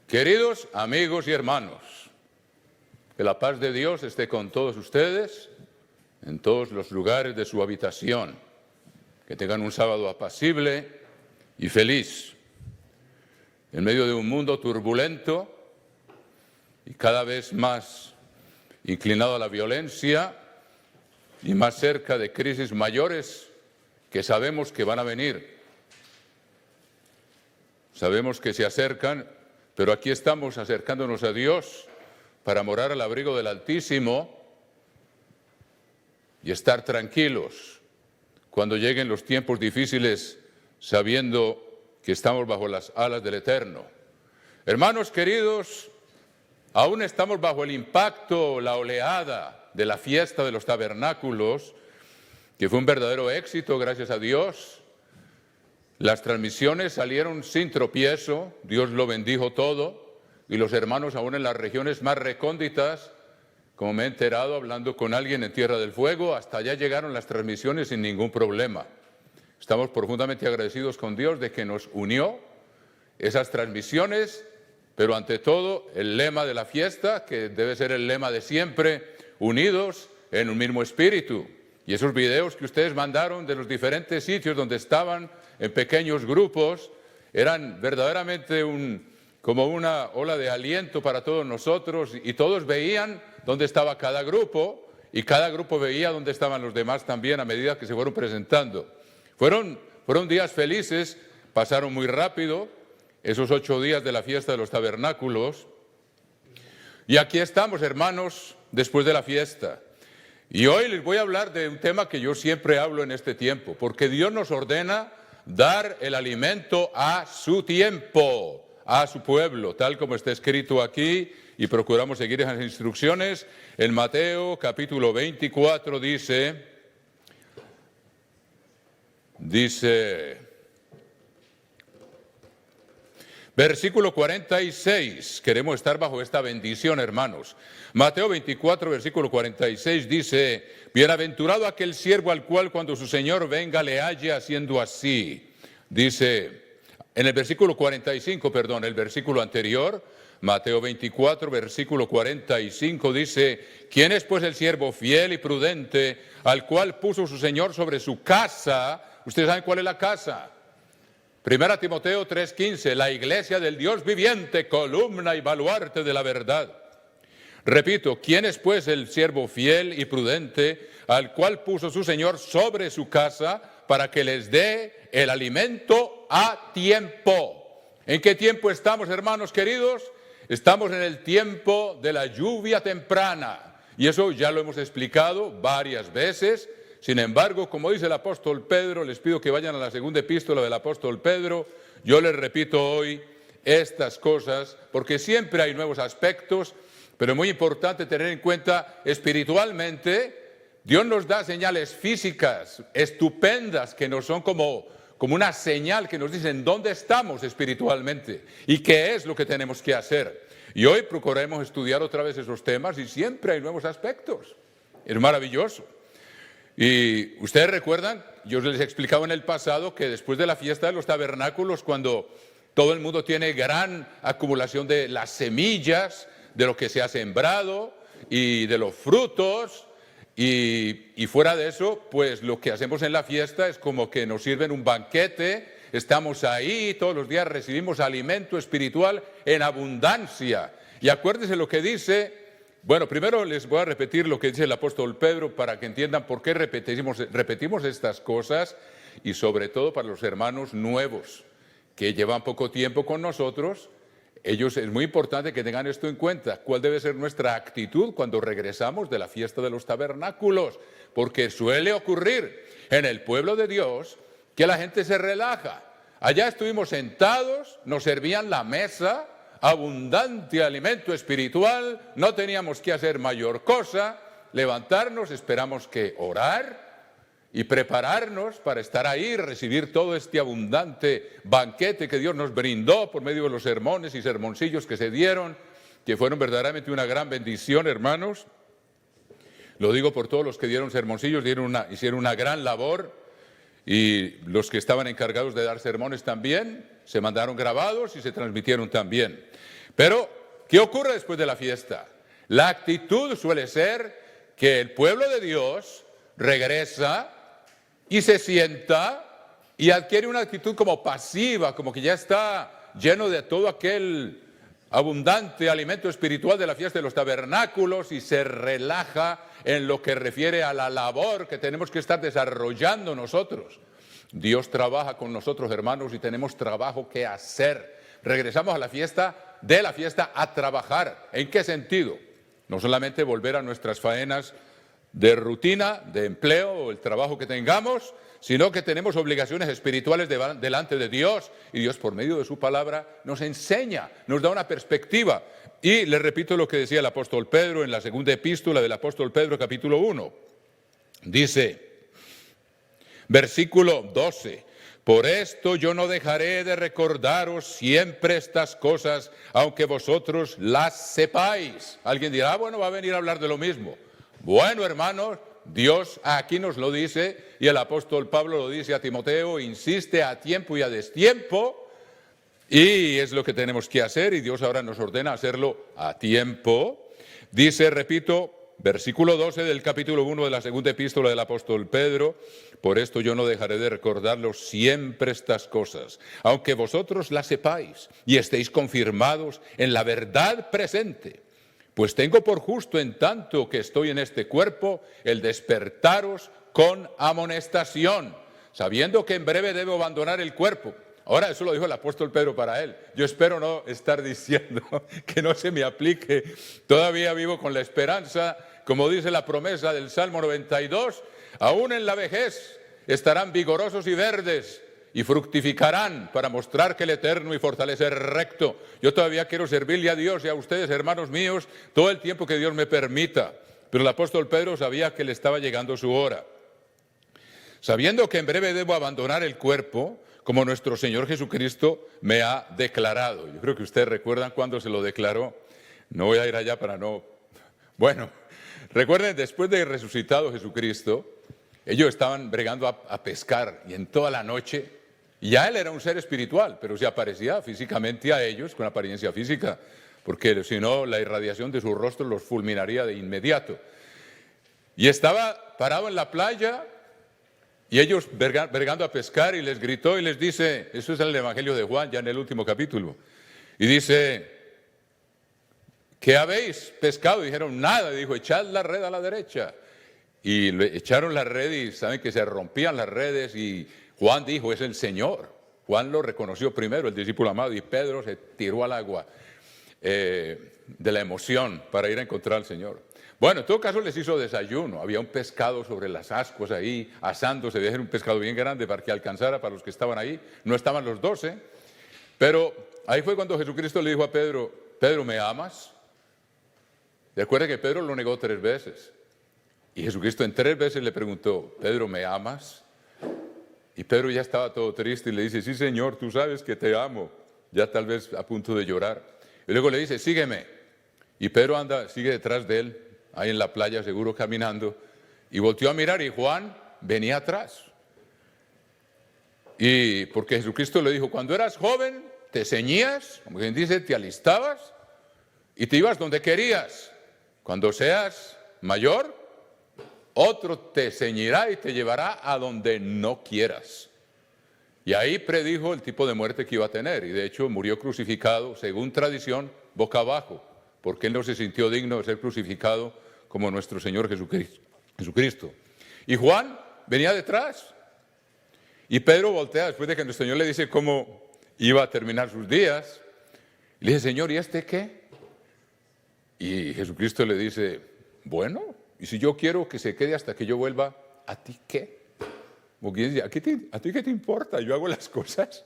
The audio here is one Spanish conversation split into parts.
Queridos amigos y hermanos, que la paz de Dios esté con todos ustedes en todos los lugares de su habitación. Que tengan un sábado apacible y feliz. En medio de un mundo turbulento y cada vez más inclinado a la violencia y más cerca de crisis mayores que sabemos que van a venir. Sabemos que se acercan, pero aquí estamos acercándonos a Dios para morar al abrigo del Altísimo y estar tranquilos cuando lleguen los tiempos difíciles, sabiendo que estamos bajo las alas del Eterno. Hermanos queridos, aún estamos bajo el impacto, la oleada de la fiesta de los tabernáculos, que fue un verdadero éxito, gracias a Dios. Las transmisiones salieron sin tropiezo, Dios lo bendijo todo, y los hermanos aún en las regiones más recónditas, como me he enterado hablando con alguien en Tierra del Fuego, hasta allá llegaron las transmisiones sin ningún problema. Estamos profundamente agradecidos con Dios de que nos unió esas transmisiones, pero ante todo el lema de la fiesta, que debe ser el lema de siempre, unidos en un mismo espíritu. Y esos videos que ustedes mandaron de los diferentes sitios donde estaban en pequeños grupos, eran verdaderamente como una ola de aliento para todos nosotros, y todos veían dónde estaba cada grupo, y cada grupo veía dónde estaban los demás también a medida que se fueron presentando. Fueron días felices, pasaron muy rápido, esos 8 días de la fiesta de los tabernáculos, y aquí estamos, hermanos, después de la fiesta. Y hoy les voy a hablar de un tema que yo siempre hablo en este tiempo, porque Dios nos ordena dar el alimento a su tiempo, a su pueblo, tal como está escrito aquí, y procuramos seguir esas instrucciones. En Mateo capítulo 24 dice, versículo 46, queremos estar bajo esta bendición, hermanos. Mateo 24, versículo 46 dice, bienaventurado aquel siervo al cual cuando su Señor venga le halle haciendo así. Dice, en el versículo 45, perdón, el versículo anterior, Mateo 24, versículo 45 dice, ¿quién es pues el siervo fiel y prudente al cual puso su Señor sobre su casa? ¿Ustedes saben cuál es la casa? 1 Timoteo 3:15, la iglesia del Dios viviente, columna y baluarte de la verdad. Repito, ¿quién es pues el siervo fiel y prudente al cual puso su Señor sobre su casa para que les dé el alimento a tiempo? ¿En qué tiempo estamos, hermanos queridos? Estamos en el tiempo de la lluvia temprana, y eso ya lo hemos explicado varias veces. Sin embargo, como dice el apóstol Pedro, les pido que vayan a la segunda epístola del apóstol Pedro. Yo les repito hoy estas cosas porque siempre hay nuevos aspectos, pero es muy importante tener en cuenta espiritualmente. Dios nos da señales físicas estupendas que nos son como una señal que nos dicen dónde estamos espiritualmente y qué es lo que tenemos que hacer. Y hoy procuraremos estudiar otra vez esos temas y siempre hay nuevos aspectos. Es maravilloso. Y ustedes recuerdan, yo les explicaba en el pasado que después de la fiesta de los tabernáculos, cuando todo el mundo tiene gran acumulación de las semillas, de lo que se ha sembrado y de los frutos, y fuera de eso, pues lo que hacemos en la fiesta es como que nos sirven un banquete, estamos ahí, todos los días recibimos alimento espiritual en abundancia. Y acuérdense lo que dice. Bueno, primero les voy a repetir lo que dice el apóstol Pedro para que entiendan por qué repetimos estas cosas, y sobre todo para los hermanos nuevos que llevan poco tiempo con nosotros. Ellos es muy importante que tengan esto en cuenta, cuál debe ser nuestra actitud cuando regresamos de la fiesta de los tabernáculos, porque suele ocurrir en el pueblo de Dios que la gente se relaja. Allá estuvimos sentados, nos servían la mesa, abundante alimento espiritual, no teníamos que hacer mayor cosa, levantarnos, esperamos que orar y prepararnos para estar ahí, recibir todo este abundante banquete que Dios nos brindó por medio de los sermones y sermoncillos que se dieron, que fueron verdaderamente una gran bendición, hermanos. Lo digo por todos los que dieron sermoncillos, hicieron una gran labor, y los que estaban encargados de dar sermones también, se mandaron grabados y se transmitieron también. Pero, ¿qué ocurre después de la fiesta? La actitud suele ser que el pueblo de Dios regresa y se sienta y adquiere una actitud como pasiva, como que ya está lleno de todo aquel abundante alimento espiritual de la fiesta de los tabernáculos y se relaja en lo que refiere a la labor que tenemos que estar desarrollando nosotros. Dios trabaja con nosotros, hermanos, y tenemos trabajo que hacer. Regresamos a la fiesta, de la fiesta a trabajar. ¿En qué sentido? No solamente volver a nuestras faenas de rutina, de empleo o el trabajo que tengamos, sino que tenemos obligaciones espirituales delante de Dios, y Dios por medio de su palabra nos enseña, nos da una perspectiva. Y les repito lo que decía el apóstol Pedro en la segunda epístola del apóstol Pedro, capítulo 1. Dice, versículo 12, por esto yo no dejaré de recordaros siempre estas cosas, aunque vosotros las sepáis. Alguien dirá, bueno, va a venir a hablar de lo mismo. Bueno, hermanos, Dios aquí nos lo dice, y el apóstol Pablo lo dice a Timoteo, insiste a tiempo y a destiempo, y es lo que tenemos que hacer, y Dios ahora nos ordena hacerlo a tiempo. Dice, repito, versículo 12 del capítulo 1 de la segunda epístola del apóstol Pedro, por esto yo no dejaré de recordaros siempre estas cosas, aunque vosotros las sepáis y estéis confirmados en la verdad presente. Pues tengo por justo, en tanto que estoy en este cuerpo, el despertaros con amonestación, sabiendo que en breve debo abandonar el cuerpo. Ahora, eso lo dijo el apóstol Pedro para él. Yo espero no estar diciendo que no se me aplique. Todavía vivo con la esperanza, como dice la promesa del Salmo 92, aún en la vejez estarán vigorosos y verdes, y fructificarán para mostrar que el eterno y fortalecer recto. Yo todavía quiero servirle a Dios y a ustedes, hermanos míos, todo el tiempo que Dios me permita. Pero el apóstol Pedro sabía que le estaba llegando su hora. Sabiendo que en breve debo abandonar el cuerpo, como nuestro Señor Jesucristo me ha declarado. Yo creo que ustedes recuerdan cuándo se lo declaró. No voy a ir allá para no... Bueno, recuerden, después de resucitado Jesucristo, ellos estaban bregando a pescar, y en toda la noche... Y ya él era un ser espiritual, pero se aparecía físicamente a ellos con apariencia física, porque si no la irradiación de su rostro los fulminaría de inmediato. Y estaba parado en la playa y ellos bregando a pescar, y les gritó y les dice, eso es en el Evangelio de Juan, ya en el último capítulo, y dice, ¿qué habéis pescado? Y dijeron, nada. Y dijo, echad la red a la derecha. Y le echaron la red y saben que se rompían las redes, y Juan dijo, es el Señor. Juan lo reconoció primero, el discípulo amado, y Pedro se tiró al agua de la emoción para ir a encontrar al Señor. Bueno, en todo caso les hizo desayuno. Había un pescado sobre las ascuas ahí, asándose. Debe ser un pescado bien grande para que alcanzara para los que estaban ahí. No estaban los 12. Pero ahí fue cuando Jesucristo le dijo a Pedro, Pedro, ¿me amas? Recuerda que Pedro lo negó 3 veces. Y Jesucristo en 3 veces le preguntó, Pedro, ¿me amas? Y Pedro ya estaba todo triste y le dice, sí, Señor, tú sabes que te amo. Ya tal vez a punto de llorar. Y luego le dice, sígueme. Y Pedro sigue detrás de él, ahí en la playa, seguro caminando. Y volteó a mirar y Juan venía atrás. Y porque Jesucristo le dijo, cuando eras joven, te ceñías, como quien dice, te alistabas y te ibas donde querías. Cuando seas mayor, otro te ceñirá y te llevará a donde no quieras. Y ahí predijo el tipo de muerte que iba a tener. Y de hecho murió crucificado, según tradición, boca abajo, porque él no se sintió digno de ser crucificado como nuestro Señor Jesucristo. Y Juan venía detrás. Y Pedro voltea después de que nuestro Señor le dice cómo iba a terminar sus días. Y le dice, Señor, ¿y este qué? Y Jesucristo le dice, bueno, y si yo quiero que se quede hasta que yo vuelva, ¿a ti qué? Porque dice, ¿a ti qué te importa? Yo hago las cosas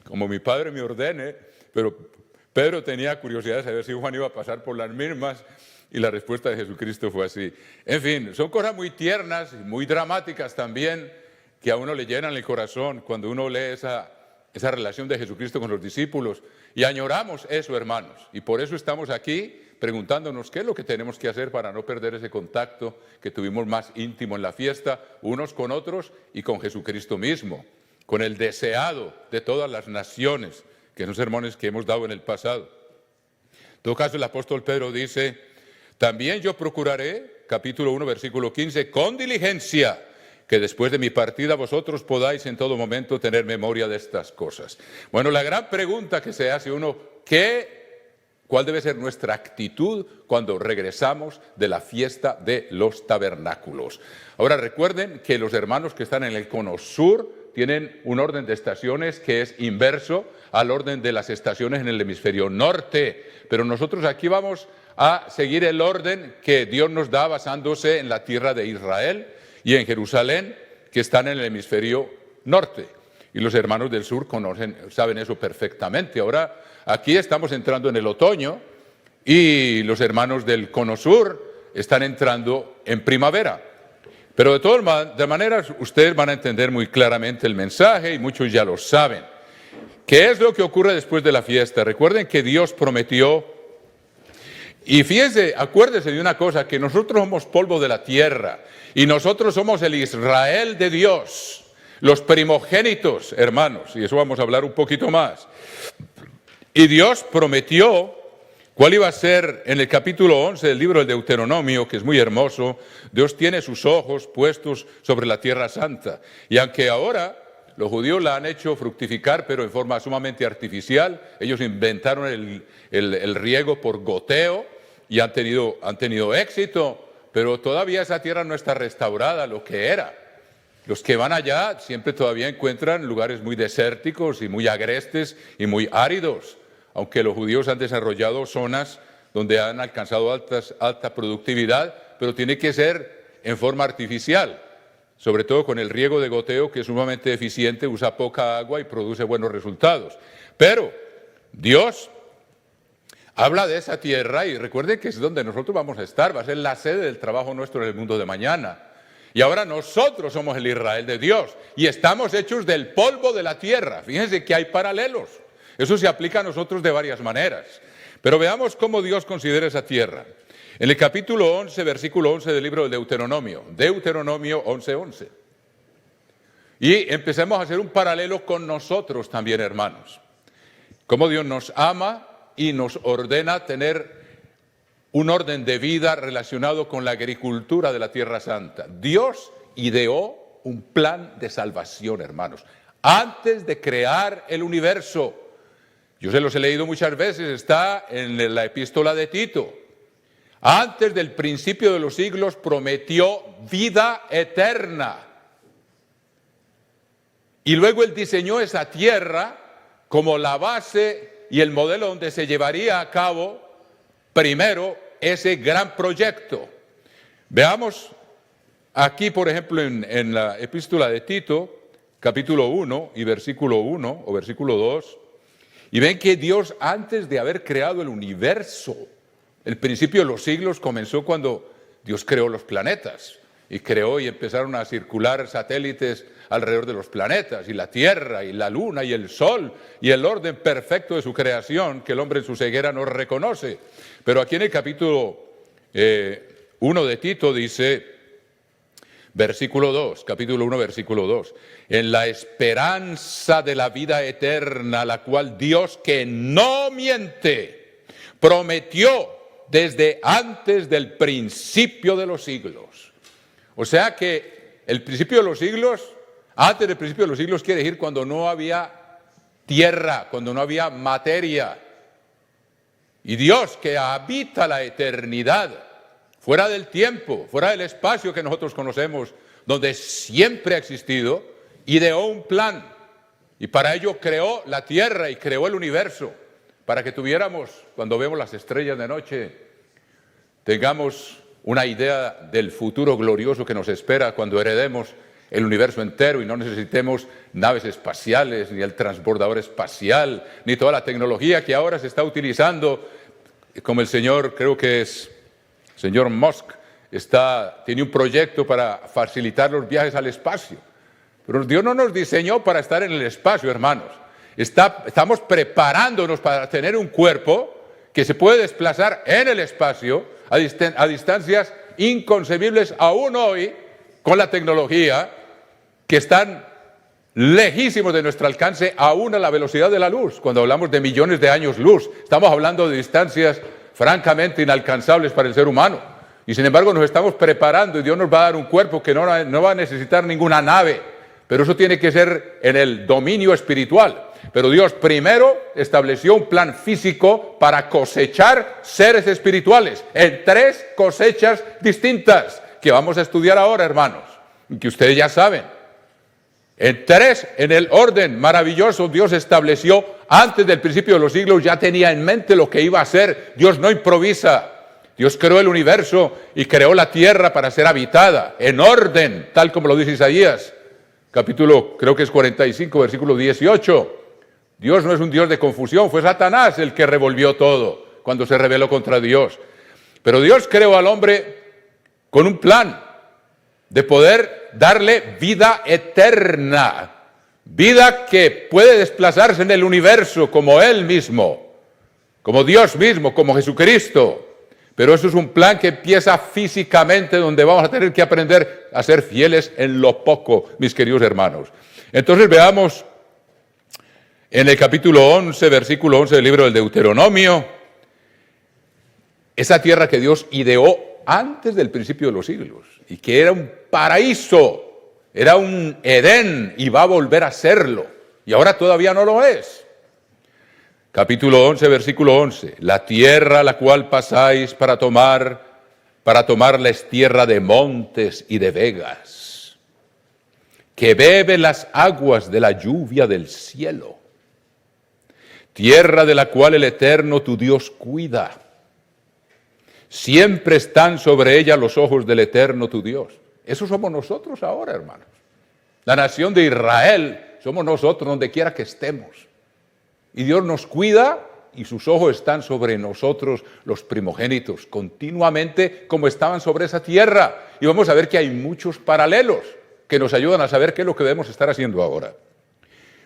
como mi Padre me ordene. Pero Pedro tenía curiosidad de saber si Juan iba a pasar por las mismas, y la respuesta de Jesucristo fue así. En fin, son cosas muy tiernas y muy dramáticas también, que a uno le llenan el corazón cuando uno lee esa relación de Jesucristo con los discípulos. Y añoramos eso, hermanos. Y por eso estamos aquí preguntándonos qué es lo que tenemos que hacer para no perder ese contacto que tuvimos más íntimo en la fiesta, unos con otros y con Jesucristo mismo, con el deseado de todas las naciones, que son sermones que hemos dado en el pasado. En todo caso, el apóstol Pedro dice, también yo procuraré, capítulo 1, versículo 15, con diligencia, que después de mi partida vosotros podáis en todo momento tener memoria de estas cosas. Bueno, la gran pregunta que se hace uno, ¿cuál debe ser nuestra actitud cuando regresamos de la fiesta de los tabernáculos? Ahora recuerden que los hermanos que están en el cono sur tienen un orden de estaciones que es inverso al orden de las estaciones en el hemisferio norte, pero nosotros aquí vamos a seguir el orden que Dios nos da basándose en la tierra de Israel y en Jerusalén, que están en el hemisferio norte. Y los hermanos del sur saben eso perfectamente. Ahora, aquí estamos entrando en el otoño y los hermanos del cono sur están entrando en primavera. Pero de todas maneras, ustedes van a entender muy claramente el mensaje y muchos ya lo saben. ¿Qué es lo que ocurre después de la fiesta? Recuerden que Dios prometió, y fíjense, acuérdense de una cosa, que nosotros somos polvo de la tierra y nosotros somos el Israel de Dios, los primogénitos, hermanos, y eso vamos a hablar un poquito más. Y Dios prometió cuál iba a ser en el capítulo 11 del libro del Deuteronomio, que es muy hermoso. Dios tiene sus ojos puestos sobre la tierra santa. Y aunque ahora los judíos la han hecho fructificar, pero en forma sumamente artificial, ellos inventaron el riego por goteo y han tenido éxito, pero todavía esa tierra no está restaurada lo que era. Los que van allá siempre todavía encuentran lugares muy desérticos y muy agrestes y muy áridos, aunque los judíos han desarrollado zonas donde han alcanzado alta productividad, pero tiene que ser en forma artificial, sobre todo con el riego de goteo, que es sumamente eficiente, usa poca agua y produce buenos resultados. Pero Dios habla de esa tierra y recuerden que es donde nosotros vamos a estar, va a ser la sede del trabajo nuestro en el mundo de mañana. Y ahora nosotros somos el Israel de Dios y estamos hechos del polvo de la tierra. Fíjense que hay paralelos. Eso se aplica a nosotros de varias maneras. Pero veamos cómo Dios considera esa tierra. En el capítulo 11, versículo 11 del libro del Deuteronomio, Deuteronomio 11:11. Y empecemos a hacer un paralelo con nosotros también, hermanos. Cómo Dios nos ama y nos ordena tener un orden de vida relacionado con la agricultura de la Tierra Santa. Dios ideó un plan de salvación, hermanos, antes de crear el universo. Yo se los he leído muchas veces, está en la epístola de Tito. Antes del principio de los siglos prometió vida eterna. Y luego Él diseñó esa tierra como la base y el modelo donde se llevaría a cabo primero ese gran proyecto. Veamos aquí, por ejemplo, en la epístola de Tito, capítulo 1 y versículo 1 o versículo 2, y ven que Dios, antes de haber creado el universo, el principio de los siglos comenzó cuando Dios creó los planetas y creó y empezaron a circular satélites alrededor de los planetas y la Tierra y la Luna y el Sol y el orden perfecto de su creación que el hombre en su ceguera no reconoce. Pero aquí en el capítulo 1 de Tito dice, versículo 2, capítulo 1, versículo 2, en la esperanza de la vida eterna, la cual Dios que no miente, prometió desde antes del principio de los siglos. O sea que el principio de los siglos, antes del principio de los siglos quiere decir cuando no había tierra, cuando no había materia. Y Dios que habita la eternidad, fuera del tiempo, fuera del espacio que nosotros conocemos, donde siempre ha existido, ideó un plan. Y para ello creó la tierra y creó el universo, para que tuviéramos, cuando vemos las estrellas de noche, tengamos una idea del futuro glorioso que nos espera cuando heredemos el universo entero y no necesitemos naves espaciales, ni el transbordador espacial, ni toda la tecnología que ahora se está utilizando, como el señor, creo que es señor Musk, tiene un proyecto para facilitar los viajes al espacio. Pero Dios no nos diseñó para estar en el espacio, hermanos. Estamos preparándonos para tener un cuerpo que se puede desplazar en el espacio a distancias inconcebibles aún hoy con la tecnología, que están lejísimos de nuestro alcance, aún a la velocidad de la luz. Cuando hablamos de millones de años luz, estamos hablando de distancias francamente inalcanzables para el ser humano. Y sin embargo nos estamos preparando y Dios nos va a dar un cuerpo que no va a necesitar ninguna nave. Pero eso tiene que ser en el dominio espiritual. Pero Dios primero estableció un plan físico para cosechar seres espirituales en 3 cosechas distintas que vamos a estudiar ahora, hermanos, y que ustedes ya saben. En el orden maravilloso, Dios estableció antes del principio de los siglos, ya tenía en mente lo que iba a hacer. Dios no improvisa. Dios creó el universo y creó la tierra para ser habitada en orden, tal como lo dice Isaías, capítulo creo que es 45, versículo 18. Dios no es un Dios de confusión, fue Satanás el que revolvió todo cuando se rebeló contra Dios. Pero Dios creó al hombre con un plan de poder darle vida eterna, vida que puede desplazarse en el universo como Él mismo, como Dios mismo, como Jesucristo. Pero eso es un plan que empieza físicamente, donde vamos a tener que aprender a ser fieles en lo poco, mis queridos hermanos. Entonces veamos en el capítulo 11, versículo 11 del libro del Deuteronomio, esa tierra que Dios ideó antes del principio de los siglos, y que era un paraíso, era un Edén, y va a volver a serlo, y ahora todavía no lo es. Capítulo 11, versículo 11, la tierra a la cual pasáis para tomarla es tierra de montes y de vegas, que bebe las aguas de la lluvia del cielo, tierra de la cual el Eterno tu Dios cuida. Siempre están sobre ella los ojos del Eterno tu Dios. Eso somos nosotros ahora, hermanos. La nación de Israel somos nosotros donde quiera que estemos. Y Dios nos cuida y sus ojos están sobre nosotros, los primogénitos, continuamente como estaban sobre esa tierra. Y vamos a ver que hay muchos paralelos que nos ayudan a saber qué es lo que debemos estar haciendo ahora.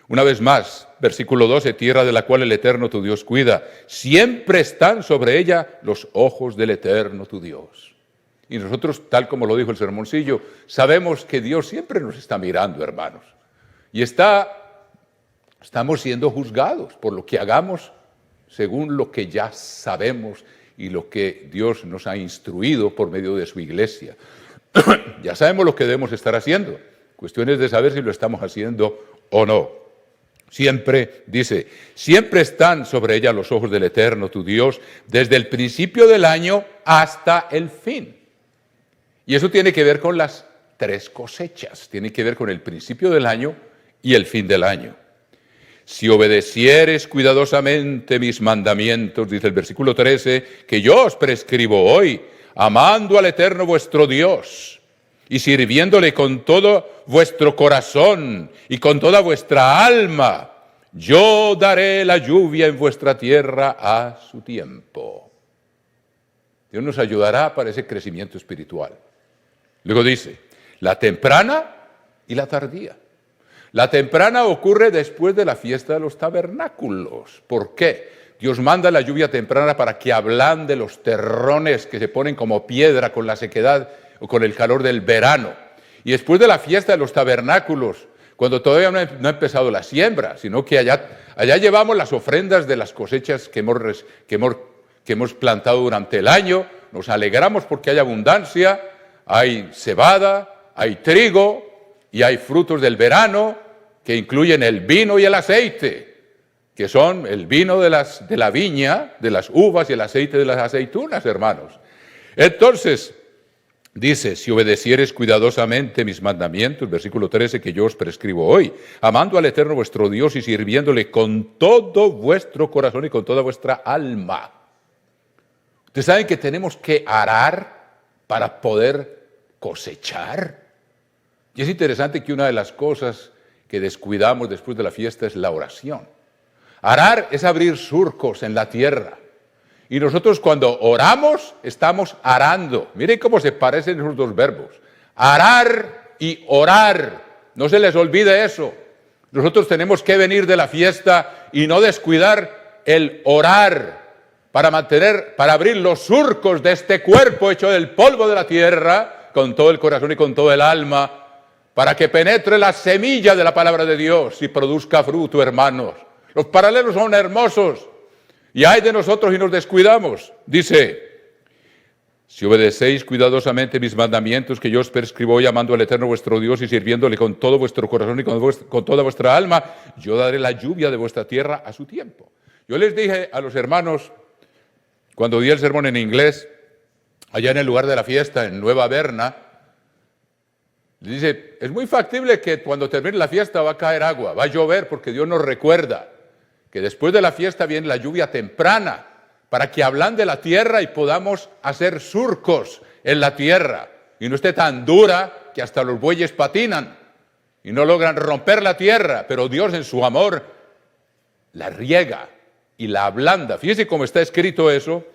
Una vez más, versículo 12, tierra de la cual el Eterno tu Dios cuida. Siempre están sobre ella los ojos del Eterno tu Dios. Y nosotros, tal como lo dijo el sermoncillo, sabemos que Dios siempre nos está mirando, hermanos. Y estamos siendo juzgados por lo que hagamos según lo que ya sabemos y lo que Dios nos ha instruido por medio de su iglesia. Ya sabemos lo que debemos estar haciendo. Cuestión es de saber si lo estamos haciendo o no. Siempre, dice, siempre están sobre ella los ojos del Eterno, tu Dios, desde el principio del año hasta el fin. Y eso tiene que ver con las 3 cosechas, tiene que ver con el principio del año y el fin del año. Si obedecieres cuidadosamente mis mandamientos, dice el versículo 13, que yo os prescribo hoy, amando al Eterno vuestro Dios, y sirviéndole con todo vuestro corazón y con toda vuestra alma, yo daré la lluvia en vuestra tierra a su tiempo. Dios nos ayudará para ese crecimiento espiritual. Luego dice, la temprana y la tardía. La temprana ocurre después de la fiesta de los tabernáculos. ¿Por qué? Dios manda la lluvia temprana para que ablande los terrones que se ponen como piedra con la sequedad o con el calor del verano. Y después de la fiesta de los tabernáculos, cuando todavía no ha empezado la siembra, sino que allá llevamos las ofrendas de las cosechas que hemos plantado durante el año, nos alegramos porque hay abundancia, hay cebada, hay trigo y hay frutos del verano que incluyen el vino y el aceite, que son el vino de la viña, de las uvas y el aceite de las aceitunas, hermanos. Entonces, dice, si obedecieres cuidadosamente mis mandamientos, versículo 13, que yo os prescribo hoy, amando al Eterno vuestro Dios y sirviéndole con todo vuestro corazón y con toda vuestra alma. Ustedes saben que tenemos que arar para poder cosechar. Y es interesante que una de las cosas que descuidamos después de la fiesta es la oración. Arar es abrir surcos en la tierra. Y nosotros cuando oramos, estamos arando. Miren cómo se parecen esos 2 verbos. Arar y orar. No se les olvide eso. Nosotros tenemos que venir de la fiesta y no descuidar el orar para abrir los surcos de este cuerpo hecho del polvo de la tierra, con todo el corazón y con todo el alma, para que penetre la semilla de la palabra de Dios y produzca fruto, hermanos. Los paralelos son hermosos. Y hay de nosotros y nos descuidamos. Dice, si obedecéis cuidadosamente mis mandamientos que yo os prescribo hoy, amando al Eterno vuestro Dios y sirviéndole con todo vuestro corazón y con toda vuestra alma, yo daré la lluvia de vuestra tierra a su tiempo. Yo les dije a los hermanos, cuando di el sermón en inglés, allá en el lugar de la fiesta, en Nueva Berna, les dice, es muy factible que cuando termine la fiesta va a caer agua, va a llover, porque Dios nos recuerda que después de la fiesta viene la lluvia temprana, para que ablande la tierra y podamos hacer surcos en la tierra, y no esté tan dura que hasta los bueyes patinan y no logran romper la tierra, pero Dios en su amor la riega y la ablanda. Fíjense cómo está escrito eso,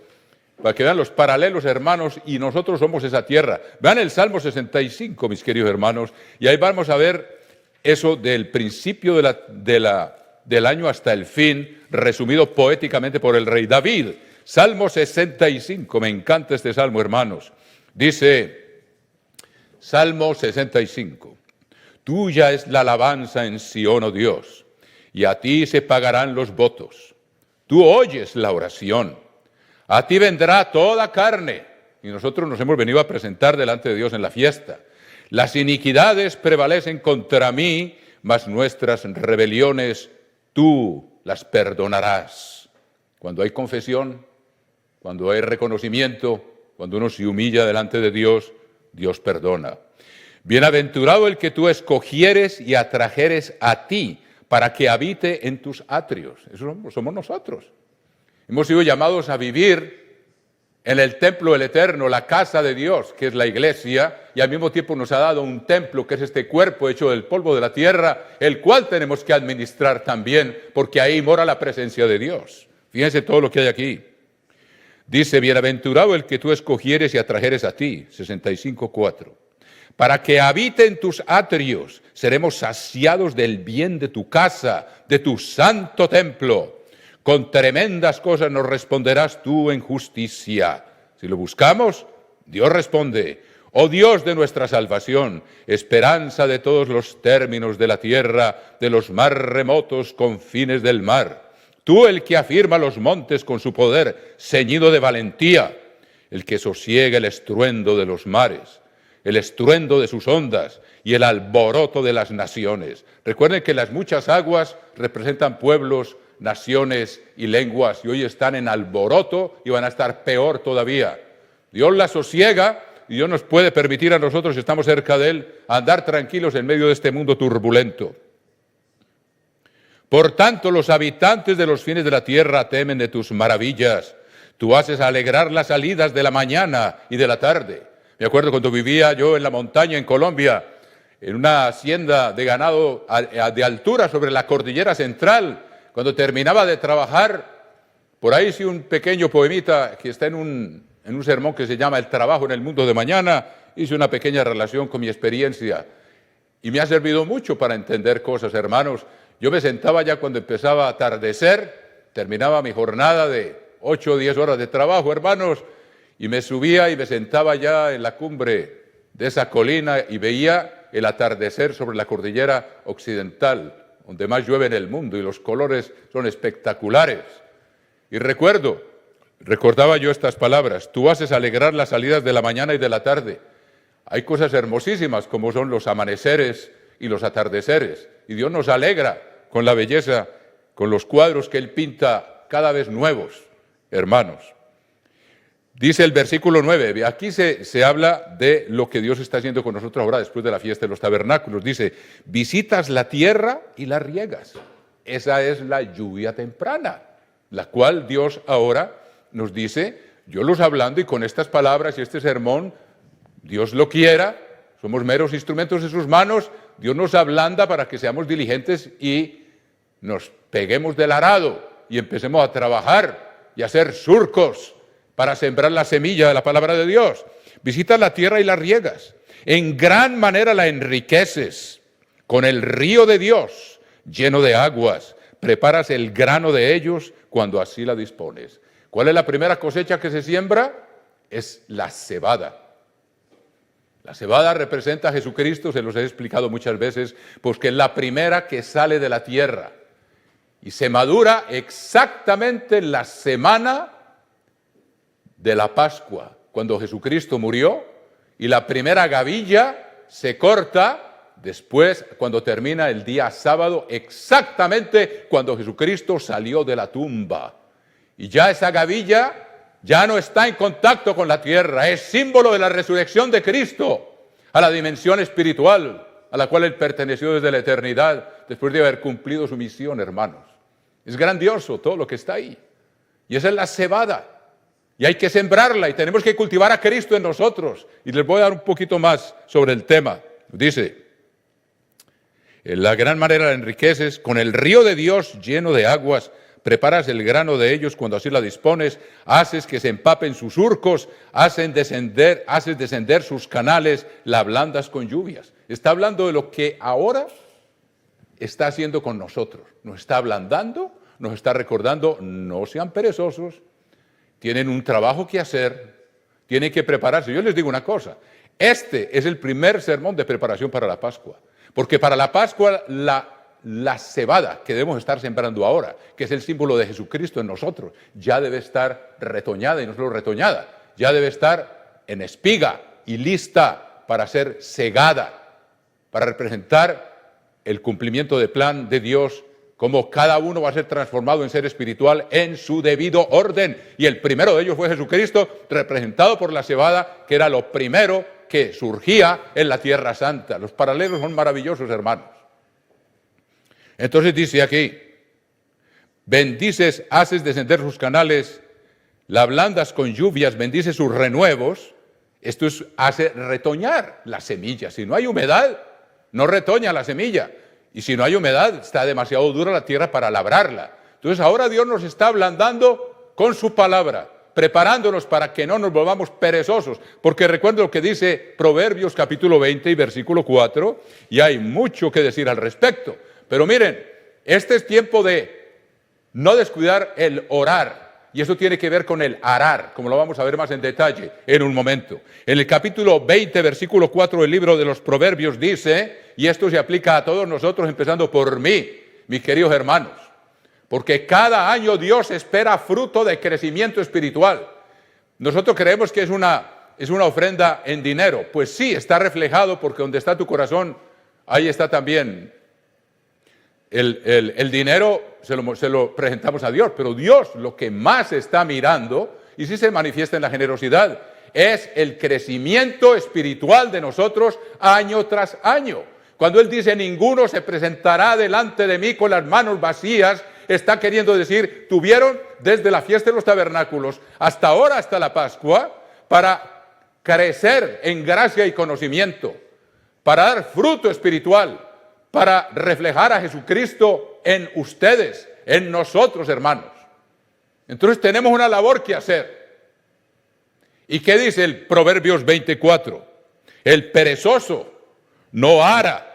para que vean los paralelos, hermanos, y nosotros somos esa tierra. Vean el Salmo 65, mis queridos hermanos, y ahí vamos a ver eso del principio del año hasta el fin, resumido poéticamente por el rey David. Salmo 65, me encanta este salmo, hermanos. Dice, Salmo 65, tuya es la alabanza en Sión, oh Dios, y a ti se pagarán los votos. Tú oyes la oración, a ti vendrá toda carne, y nosotros nos hemos venido a presentar delante de Dios en la fiesta. Las iniquidades prevalecen contra mí, mas nuestras rebeliones tú las perdonarás. Cuando hay confesión, cuando hay reconocimiento, cuando uno se humilla delante de Dios, Dios perdona. Bienaventurado el que tú escogieres y atrajeres a ti para que habite en tus atrios. Eso somos nosotros. Hemos sido llamados a vivir en el templo del Eterno, la casa de Dios, que es la iglesia, y al mismo tiempo nos ha dado un templo, que es este cuerpo hecho del polvo de la tierra, el cual tenemos que administrar también, porque ahí mora la presencia de Dios. Fíjense todo lo que hay aquí. Dice, bienaventurado el que tú escogieres y atrajeres a ti, 65:4. Para que habite en tus atrios, seremos saciados del bien de tu casa, de tu santo templo. Con tremendas cosas nos responderás tú en justicia. Si lo buscamos, Dios responde. Oh Dios de nuestra salvación, esperanza de todos los términos de la tierra, de los más remotos confines del mar. Tú el que afirma los montes con su poder, ceñido de valentía, el que sosiega el estruendo de los mares, el estruendo de sus ondas y el alboroto de las naciones. Recuerden que las muchas aguas representan pueblos, naciones y lenguas, y hoy están en alboroto y van a estar peor todavía. Dios las sosiega y Dios nos puede permitir a nosotros, si estamos cerca de Él, andar tranquilos en medio de este mundo turbulento. Por tanto, los habitantes de los fines de la tierra temen de tus maravillas. Tú haces alegrar las salidas de la mañana y de la tarde. Me acuerdo cuando vivía yo en la montaña en Colombia, en una hacienda de ganado de altura sobre la cordillera central. Cuando terminaba de trabajar, por ahí hice un pequeño poemita que está en un sermón que se llama El trabajo en el mundo de mañana. Hice una pequeña relación con mi experiencia y me ha servido mucho para entender cosas, hermanos. Yo me sentaba ya cuando empezaba a atardecer, terminaba mi jornada de 8 o 10 horas de trabajo, hermanos, y me subía y me sentaba ya en la cumbre de esa colina y veía el atardecer sobre la cordillera occidental, donde más llueve en el mundo, y los colores son espectaculares. Y recordaba yo estas palabras, tú haces alegrar las salidas de la mañana y de la tarde. Hay cosas hermosísimas como son los amaneceres y los atardeceres, y Dios nos alegra con la belleza, con los cuadros que Él pinta cada vez nuevos, hermanos. Dice el versículo 9, aquí se habla de lo que Dios está haciendo con nosotros ahora después de la fiesta de los tabernáculos. Dice, visitas la tierra y la riegas. Esa es la lluvia temprana, la cual Dios ahora nos dice, yo los hablando y con estas palabras y este sermón, Dios lo quiera, somos meros instrumentos de sus manos, Dios nos ablanda para que seamos diligentes y nos peguemos del arado y empecemos a trabajar y a hacer surcos para sembrar la semilla de la palabra de Dios. Visitas la tierra y la riegas. En gran manera la enriqueces. Con el río de Dios, lleno de aguas, preparas el grano de ellos cuando así la dispones. ¿Cuál es la primera cosecha que se siembra? Es la cebada. La cebada representa a Jesucristo, se los he explicado muchas veces, porque es la primera que sale de la tierra y se madura exactamente en la semana de la Pascua, cuando Jesucristo murió, y la primera gavilla se corta después, cuando termina el día sábado, exactamente cuando Jesucristo salió de la tumba. Y ya esa gavilla ya no está en contacto con la tierra, es símbolo de la resurrección de Cristo a la dimensión espiritual a la cual Él perteneció desde la eternidad, después de haber cumplido su misión, hermanos. Es grandioso todo lo que está ahí. Y esa es la cebada. Y hay que sembrarla y tenemos que cultivar a Cristo en nosotros. Y les voy a dar un poquito más sobre el tema. Dice, en la gran manera la enriqueces, con el río de Dios lleno de aguas, preparas el grano de ellos cuando así la dispones, haces que se empapen sus surcos, haces descender sus canales, la ablandas con lluvias. Está hablando de lo que ahora está haciendo con nosotros. Nos está ablandando, nos está recordando, no sean perezosos, tienen un trabajo que hacer, tienen que prepararse. Yo les digo una cosa, este es el primer sermón de preparación para la Pascua, porque para la Pascua la cebada que debemos estar sembrando ahora, que es el símbolo de Jesucristo en nosotros, ya debe estar retoñada, y no solo retoñada, ya debe estar en espiga y lista para ser segada, para representar el cumplimiento del plan de Dios, como cada uno va a ser transformado en ser espiritual en su debido orden. Y el primero de ellos fue Jesucristo, representado por la cebada, que era lo primero que surgía en la Tierra Santa. Los paralelos son maravillosos, hermanos. Entonces dice aquí, bendices, haces descender sus canales, la ablandas con lluvias, bendices sus renuevos. Esto hace retoñar la semilla. Si no hay humedad, no retoña la semilla. Y si no hay humedad, está demasiado dura la tierra para labrarla. Entonces ahora Dios nos está ablandando con su palabra, preparándonos para que no nos volvamos perezosos. Porque recuerdo lo que dice Proverbios capítulo 20 y versículo 4, y hay mucho que decir al respecto. Pero miren, este es tiempo de no descuidar el orar. Y eso tiene que ver con el arar, como lo vamos a ver más en detalle en un momento. En el capítulo 20, versículo 4 del libro de los Proverbios dice, y esto se aplica a todos nosotros, empezando por mí, mis queridos hermanos, porque cada año Dios espera fruto de crecimiento espiritual. Nosotros creemos que es una ofrenda en dinero. Pues sí, está reflejado, porque donde está tu corazón, ahí está también el dinero. Se lo presentamos a Dios, pero Dios lo que más está mirando, y sí se manifiesta en la generosidad, es el crecimiento espiritual de nosotros año tras año. Cuando Él dice, ninguno se presentará delante de mí con las manos vacías, está queriendo decir, tuvieron desde la fiesta de los tabernáculos hasta ahora, hasta la Pascua, para crecer en gracia y conocimiento, para dar fruto espiritual, para reflejar a Jesucristo en ustedes, en nosotros, hermanos. Entonces tenemos una labor que hacer. ¿Y qué dice el Proverbios 24? El perezoso no ara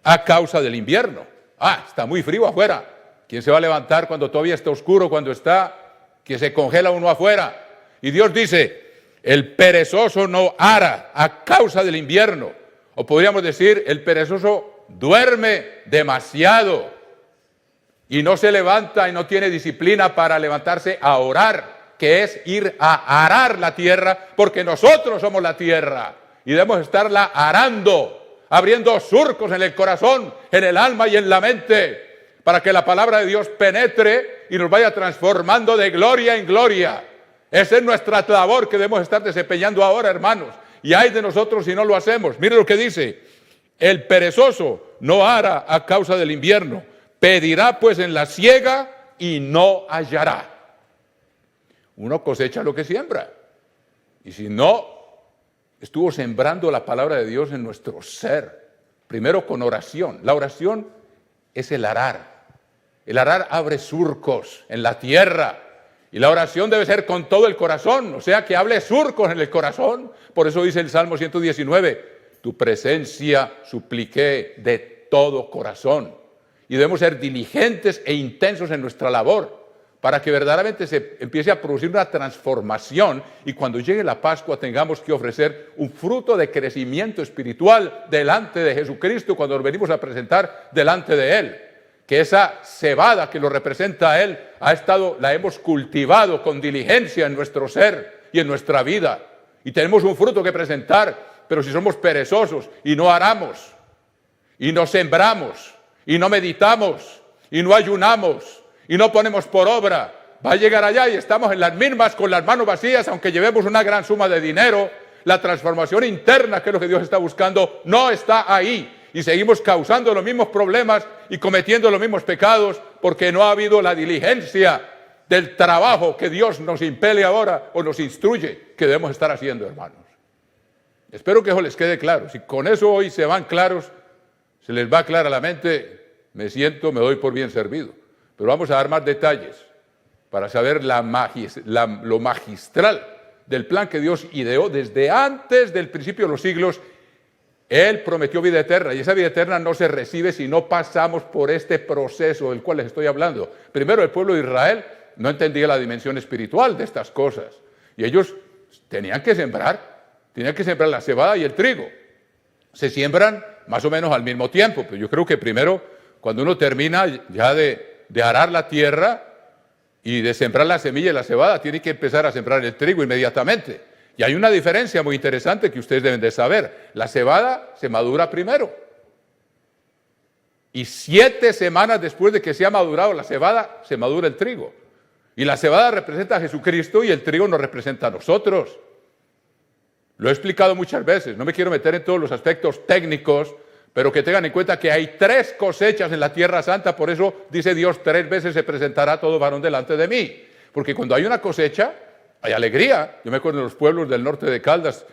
a causa del invierno. Está muy frío afuera. ¿Quién se va a levantar cuando todavía está oscuro, cuando está que se congela uno afuera? Y Dios dice, el perezoso no ara a causa del invierno. O podríamos decir, el perezoso duerme demasiado y no se levanta y no tiene disciplina para levantarse a orar, que es ir a arar la tierra, porque nosotros somos la tierra y debemos estarla arando, abriendo surcos en el corazón, en el alma y en la mente, para que la palabra de Dios penetre y nos vaya transformando de gloria en gloria. Esa es nuestra labor que debemos estar desempeñando ahora, hermanos, y hay de nosotros si no lo hacemos. Mire lo que dice, el perezoso no ara a causa del invierno, pedirá pues en la siega y no hallará. Uno cosecha lo que siembra. Y si no estuvo sembrando la palabra de Dios en nuestro ser, primero con oración. La oración es el arar. El arar abre surcos en la tierra. Y la oración debe ser con todo el corazón, o sea, que hable surcos en el corazón. Por eso dice el Salmo 119, tu presencia supliqué de todo corazón. Y debemos ser diligentes e intensos en nuestra labor, para que verdaderamente se empiece a producir una transformación y cuando llegue la Pascua tengamos que ofrecer un fruto de crecimiento espiritual delante de Jesucristo cuando nos venimos a presentar delante de Él. Que esa cebada que lo representa a Él la hemos cultivado con diligencia en nuestro ser y en nuestra vida. Y tenemos un fruto que presentar, pero si somos perezosos y no aramos, y no sembramos, y no meditamos, y no ayunamos, y no ponemos por obra, va a llegar allá y estamos en las mismas con las manos vacías, aunque llevemos una gran suma de dinero. La transformación interna, que es lo que Dios está buscando, no está ahí. Y seguimos causando los mismos problemas y cometiendo los mismos pecados porque no ha habido la diligencia del trabajo que Dios nos impele ahora o nos instruye que debemos estar haciendo, hermanos. Espero que eso les quede claro. Si con eso hoy se van claros, se les va clara la mente, me doy por bien servido. Pero vamos a dar más detalles para saber lo magistral del plan que Dios ideó desde antes del principio de los siglos. Él prometió vida eterna y esa vida eterna no se recibe si no pasamos por este proceso del cual les estoy hablando. Primero, el pueblo de Israel no entendía la dimensión espiritual de estas cosas y ellos tenían que sembrar la cebada y el trigo. Se siembran más o menos al mismo tiempo, pero yo creo que primero, cuando uno termina ya de arar la tierra y de sembrar la semilla y la cebada, tiene que empezar a sembrar el trigo inmediatamente. Y hay una diferencia muy interesante que ustedes deben de saber. La cebada se madura primero. Y 7 semanas después de que se ha madurado la cebada, se madura el trigo. Y la cebada representa a Jesucristo y el trigo nos representa a nosotros. Lo he explicado muchas veces, no me quiero meter en todos los aspectos técnicos, pero que tengan en cuenta que hay 3 cosechas en la Tierra Santa, por eso dice Dios, 3 veces se presentará todo varón delante de mí. Porque cuando hay una cosecha, hay alegría. Yo me acuerdo de los pueblos del norte de Caldas,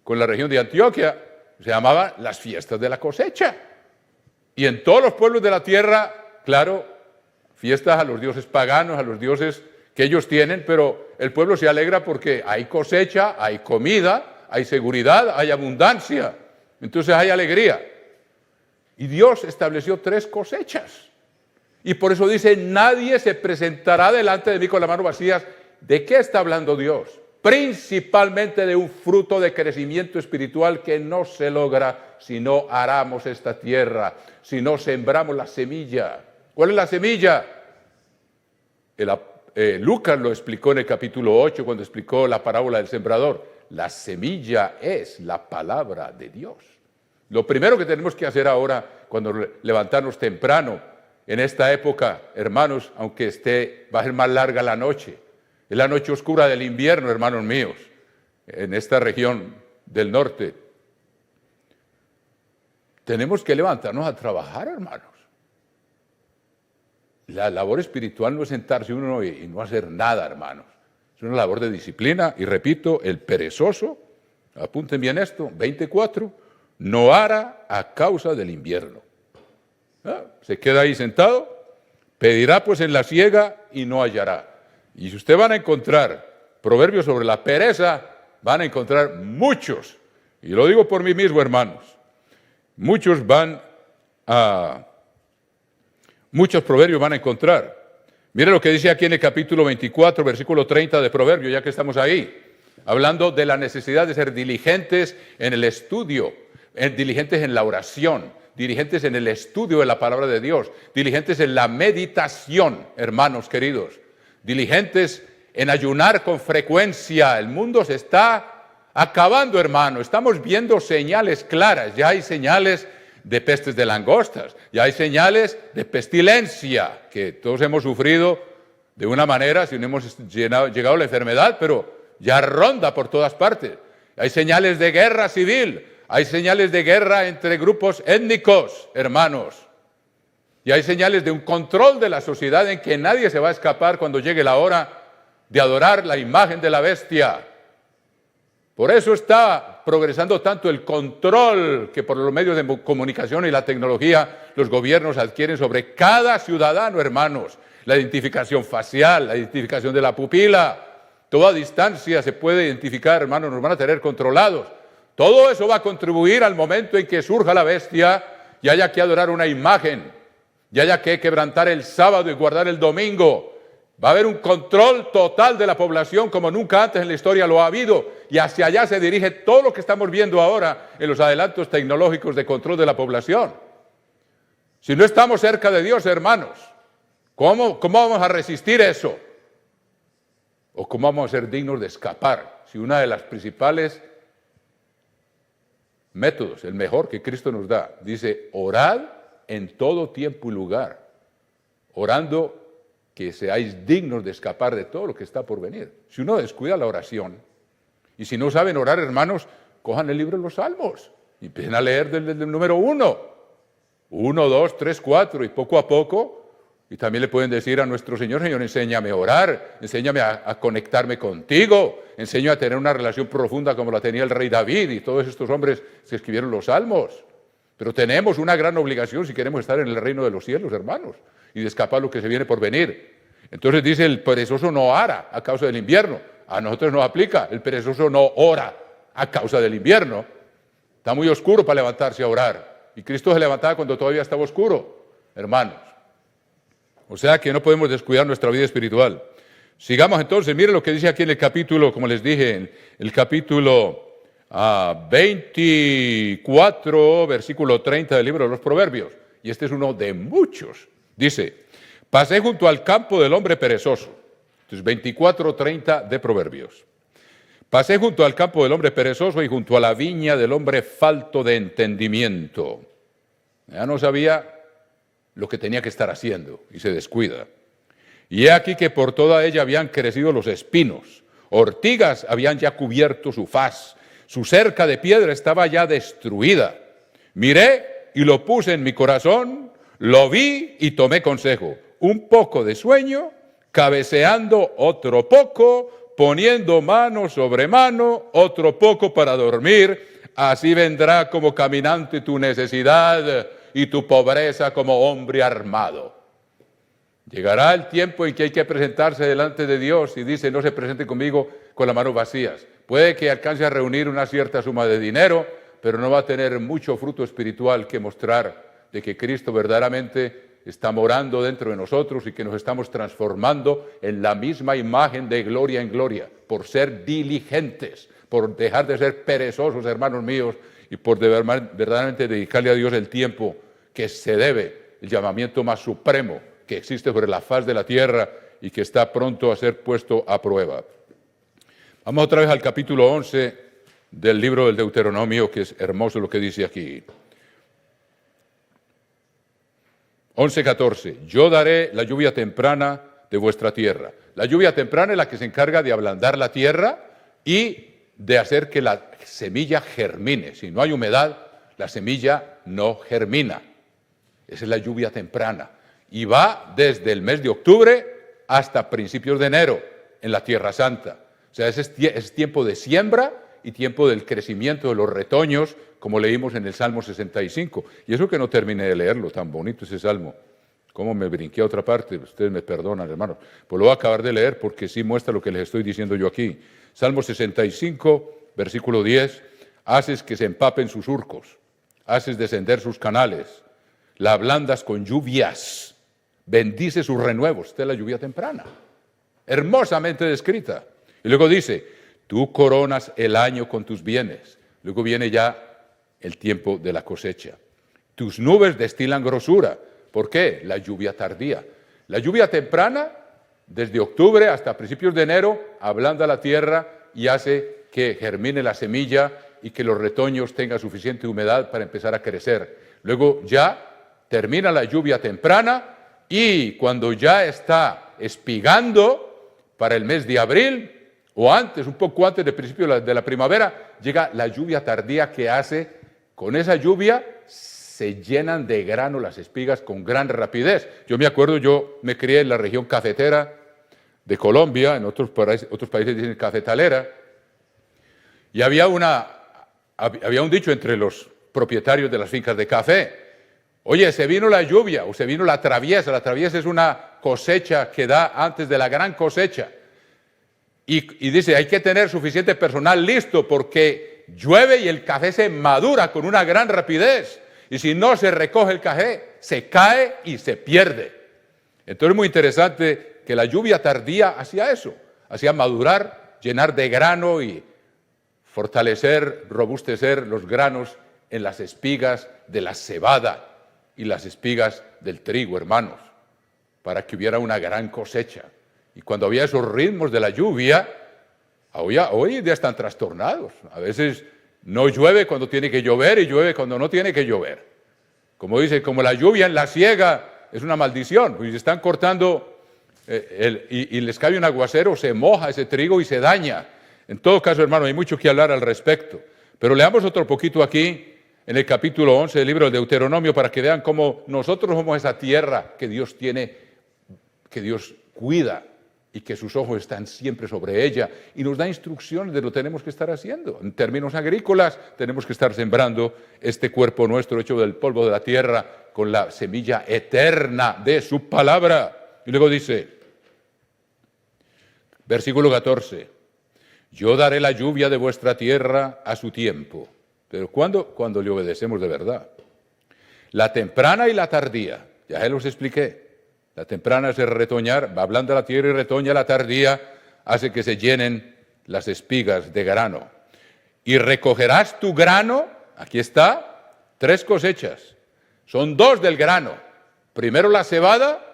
con la región de Antioquia, se llamaban las fiestas de la cosecha. Y en todos los pueblos de la tierra, claro, fiestas a los dioses paganos, a los dioses que ellos tienen, pero el pueblo se alegra porque hay cosecha, hay comida, hay seguridad, hay abundancia. Entonces hay alegría. Y Dios estableció 3 cosechas. Y por eso dice, nadie se presentará delante de mí con las manos vacías. ¿De qué está hablando Dios? Principalmente de un fruto de crecimiento espiritual que no se logra si no aramos esta tierra, si no sembramos la semilla. ¿Cuál es la semilla? Lucas lo explicó en el capítulo 8 cuando explicó la parábola del sembrador. La semilla es la palabra de Dios. Lo primero que tenemos que hacer ahora, cuando levantarnos temprano, en esta época, hermanos, aunque va a ser más larga la noche, es la noche oscura del invierno, hermanos míos, en esta región del norte. Tenemos que levantarnos a trabajar, hermanos. La labor espiritual no es sentarse uno y no hacer nada, hermanos. Es una labor de disciplina y repito, el perezoso, apunten bien esto, 24, no ara a causa del invierno. Se queda ahí sentado, pedirá pues en la siega y no hallará. Y si usted van a encontrar proverbios sobre la pereza, van a encontrar muchos. Y lo digo por mí mismo, hermanos. Muchos proverbios van a encontrar. Mire lo que dice aquí en el capítulo 24, versículo 30 de Proverbios, ya que estamos ahí, hablando de la necesidad de ser diligentes en el estudio, diligentes en la oración, diligentes en el estudio de la palabra de Dios, diligentes en la meditación, hermanos queridos, diligentes en ayunar con frecuencia. El mundo se está acabando, hermano. Estamos viendo señales claras. Ya hay señales de pestes de langostas, ya hay señales de pestilencia que todos hemos sufrido de una manera, si no hemos llegado a la enfermedad, pero ya ronda por todas partes. Hay señales de guerra civil, hay señales de guerra entre grupos étnicos, hermanos. Y hay señales de un control de la sociedad en que nadie se va a escapar cuando llegue la hora de adorar la imagen de la bestia. Por eso está progresando tanto el control que por los medios de comunicación y la tecnología los gobiernos adquieren sobre cada ciudadano, hermanos. La identificación facial, la identificación de la pupila, toda distancia se puede identificar, hermanos, nos van a tener controlados. Todo eso va a contribuir al momento en que surja la bestia y haya que adorar una imagen, y haya que quebrantar el sábado y guardar el domingo, Va a haber un control total de la población como nunca antes en la historia lo ha habido, y hacia allá se dirige todo lo que estamos viendo ahora en los adelantos tecnológicos de control de la población. Si no estamos cerca de Dios, hermanos, ¿cómo vamos a resistir eso? ¿O cómo vamos a ser dignos de escapar si una de las principales métodos, el mejor que Cristo nos da, dice, orad en todo tiempo y lugar, orando que seáis dignos de escapar de todo lo que está por venir? Si uno descuida la oración, y si no saben orar, hermanos, cojan el libro de los Salmos y empiecen a leer desde el número 1, 2, 3, 4, y poco a poco, y también le pueden decir a nuestro Señor, Señor, enséñame a orar, enséñame a conectarme contigo, enséñame a tener una relación profunda como la tenía el rey David y todos estos hombres que escribieron los Salmos. Pero tenemos una gran obligación si queremos estar en el reino de los cielos, hermanos, y de escapar lo que se viene por venir. Entonces dice, el perezoso no ora a causa del invierno. A nosotros nos aplica, el perezoso no ora a causa del invierno. Está muy oscuro para levantarse a orar. Y Cristo se levantaba cuando todavía estaba oscuro, hermanos. O sea que no podemos descuidar nuestra vida espiritual. Sigamos entonces, miren lo que dice aquí en el capítulo, como les dije, en el capítulo 24, versículo 30 del libro de los Proverbios. Y este es uno de muchos. Dice, pasé junto al campo del hombre perezoso. Entonces, 24, 30 de Proverbios. Pasé junto al campo del hombre perezoso y junto a la viña del hombre falto de entendimiento. Ya no sabía lo que tenía que estar haciendo y se descuida. Y he aquí que por toda ella habían crecido los espinos, ortigas habían ya cubierto su faz, su cerca de piedra estaba ya destruida. Miré y lo puse en mi corazón, lo vi y tomé consejo. Un poco de sueño, cabeceando otro poco, poniendo mano sobre mano, otro poco para dormir. Así vendrá como caminante tu necesidad y tu pobreza como hombre armado. Llegará el tiempo en que hay que presentarse delante de Dios y dice, no se presente conmigo con las manos vacías. Puede que alcance a reunir una cierta suma de dinero, pero no va a tener mucho fruto espiritual que mostrar de que Cristo verdaderamente está morando dentro de nosotros y que nos estamos transformando en la misma imagen de gloria en gloria, por ser diligentes, por dejar de ser perezosos, hermanos míos, y por verdaderamente dedicarle a Dios el tiempo que se debe, el llamamiento más supremo que existe sobre la faz de la tierra y que está pronto a ser puesto a prueba. Vamos otra vez al capítulo 11 del libro del Deuteronomio, que es hermoso lo que dice aquí. 11:14. Yo daré la lluvia temprana de vuestra tierra. La lluvia temprana es la que se encarga de ablandar la tierra y de hacer que la semilla germine. Si no hay humedad, la semilla no germina. Esa es la lluvia temprana. Y va desde el mes de octubre hasta principios de enero en la Tierra Santa. O sea, es tiempo de siembra y tiempo del crecimiento de los retoños, como leímos en el Salmo 65. Y eso que no terminé de leerlo, tan bonito ese Salmo. ¿Cómo me brinqué a otra parte? Ustedes me perdonan, hermanos. Pues lo voy a acabar de leer porque sí muestra lo que les estoy diciendo yo aquí. Salmo 65, versículo 10. Haces que se empapen sus surcos, haces descender sus canales, la ablandas con lluvias, bendice sus renuevos. Esta es la lluvia temprana, hermosamente descrita. Y luego dice, tú coronas el año con tus bienes. Luego viene ya el tiempo de la cosecha. Tus nubes destilan grosura. ¿Por qué? La lluvia tardía. La lluvia temprana, desde octubre hasta principios de enero, ablanda la tierra y hace que germine la semilla y que los retoños tengan suficiente humedad para empezar a crecer. Luego ya termina la lluvia temprana y cuando ya está espigando para el mes de abril, o antes, un poco antes del principio de la primavera, llega la lluvia tardía que hace, con esa lluvia se llenan de grano las espigas con gran rapidez. Yo me acuerdo, yo me crié en la región cafetera de Colombia, en otros países dicen cafetalera, y había un dicho entre los propietarios de las fincas de café. Oye, se vino la lluvia o se vino la traviesa. La traviesa es una cosecha que da antes de la gran cosecha. Y dice, hay que tener suficiente personal listo porque llueve y el café se madura con una gran rapidez. Y si no se recoge el café, se cae y se pierde. Entonces es muy interesante que la lluvia tardía hacía eso, hacía madurar, llenar de grano y fortalecer, robustecer los granos en las espigas de la cebada y las espigas del trigo, hermanos, para que hubiera una gran cosecha. Y cuando había esos ritmos de la lluvia, hoy en día están trastornados. A veces no llueve cuando tiene que llover y llueve cuando no tiene que llover. Como dice, como la lluvia en la siega es una maldición, pues están cortando y les cae un aguacero, se moja ese trigo y se daña. En todo caso, hermano, hay mucho que hablar al respecto. Pero leamos otro poquito aquí en el capítulo 11 del libro del Deuteronomio para que vean cómo nosotros somos esa tierra que Dios tiene, que Dios cuida y que sus ojos están siempre sobre ella y nos da instrucciones de lo que tenemos que estar haciendo. En términos agrícolas, tenemos que estar sembrando este cuerpo nuestro hecho del polvo de la tierra con la semilla eterna de su palabra. Y luego dice, versículo 14, yo daré la lluvia de vuestra tierra a su tiempo. ¿Pero cuándo? Cuando le obedecemos de verdad. La temprana y la tardía, ya se los expliqué. La temprana es el retoñar, va ablanda la tierra y retoña. La tardía hace que se llenen las espigas de grano. Y recogerás tu grano, aquí está, 3 cosechas. Son 2 del grano. Primero la cebada,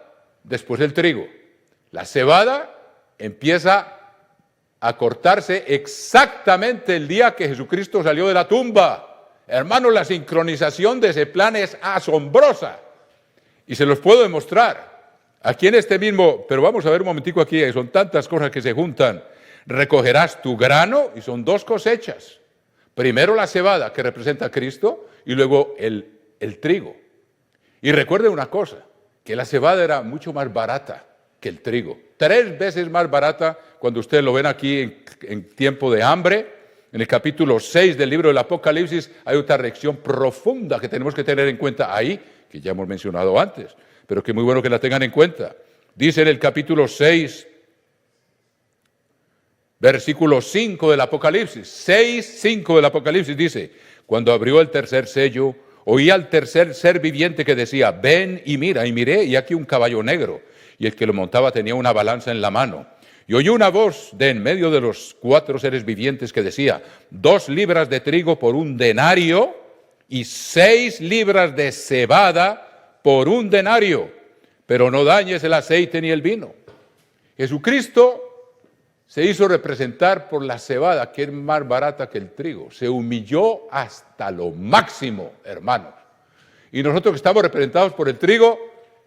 después el trigo. La cebada empieza a cortarse exactamente el día que Jesucristo salió de la tumba. Hermanos, la sincronización de ese plan es asombrosa. Y se los puedo demostrar. Aquí en este mismo, pero vamos a ver un momentico aquí, son tantas cosas que se juntan. Recogerás tu grano, y son 2 cosechas. Primero la cebada, que representa a Cristo, y luego el trigo. Y recuerden una cosa, que la cebada era mucho más barata que el trigo. 3 veces más barata cuando ustedes lo ven aquí en tiempo de hambre. En el capítulo 6 del libro del Apocalipsis hay otra lección profunda que tenemos que tener en cuenta ahí, que ya hemos mencionado antes, pero que es muy bueno que la tengan en cuenta. Dice en el capítulo 6, versículo 5 del Apocalipsis, 6:5 del Apocalipsis dice, cuando abrió el tercer sello, oí al tercer ser viviente que decía, ven y mira, y miré, y aquí un caballo negro, y el que lo montaba tenía una balanza en la mano. Y oí una voz de en medio de los 4 seres vivientes que decía, 2 libras de trigo por 1 denario, y 6 libras de cebada por 1 denario, pero no dañes el aceite ni el vino. Jesucristo se hizo representar por la cebada, que es más barata que el trigo. Se humilló hasta lo máximo, hermanos. Y nosotros que estamos representados por el trigo,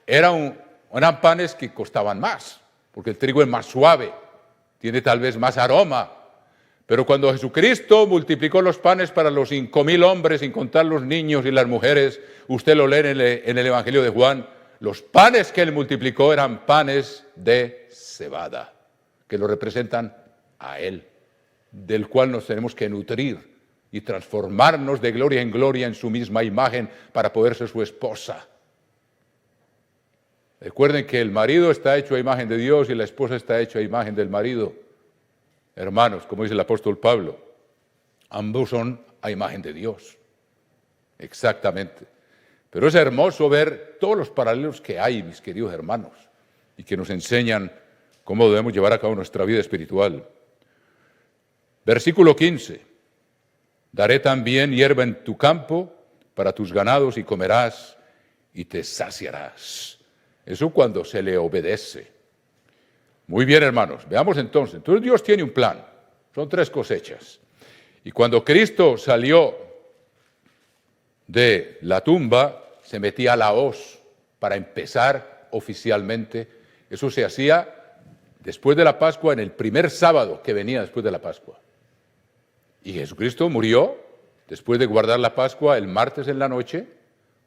eran panes que costaban más, porque el trigo es más suave, tiene tal vez más aroma. Pero cuando Jesucristo multiplicó los panes para los 5,000 hombres, sin contar los niños y las mujeres, usted lo lee en el Evangelio de Juan, los panes que él multiplicó eran panes de cebada, que lo representan a él, del cual nos tenemos que nutrir y transformarnos de gloria en gloria en su misma imagen para poder ser su esposa. Recuerden que el marido está hecho a imagen de Dios y la esposa está hecha a imagen del marido. Hermanos, como dice el apóstol Pablo, ambos son a imagen de Dios. Exactamente. Pero es hermoso ver todos los paralelos que hay, mis queridos hermanos, y que nos enseñan cómo debemos llevar a cabo nuestra vida espiritual. Versículo 15. Daré también hierba en tu campo para tus ganados y comerás y te saciarás. Eso cuando se le obedece. Muy bien, hermanos, veamos entonces. Entonces Dios tiene un plan, son 3 cosechas. Y cuando Cristo salió de la tumba, se metía a la hoz para empezar oficialmente. Eso se hacía después de la Pascua, en el primer sábado que venía después de la Pascua. Y Jesucristo murió después de guardar la Pascua el martes en la noche,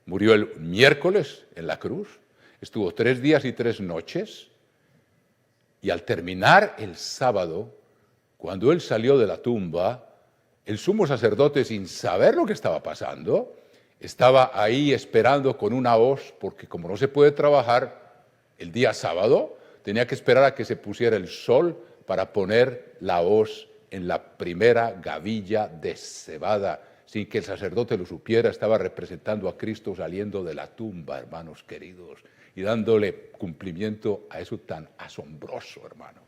murió el miércoles en la cruz, estuvo 3 días y 3 noches, y al terminar el sábado, cuando él salió de la tumba, el sumo sacerdote, sin saber lo que estaba pasando, estaba ahí esperando con una hoz, porque como no se puede trabajar el día sábado, tenía que esperar a que se pusiera el sol para poner la hoz en la primera gavilla de cebada, sin que el sacerdote lo supiera. Estaba representando a Cristo saliendo de la tumba, hermanos queridos. y dándole cumplimiento a eso tan asombroso, hermanos.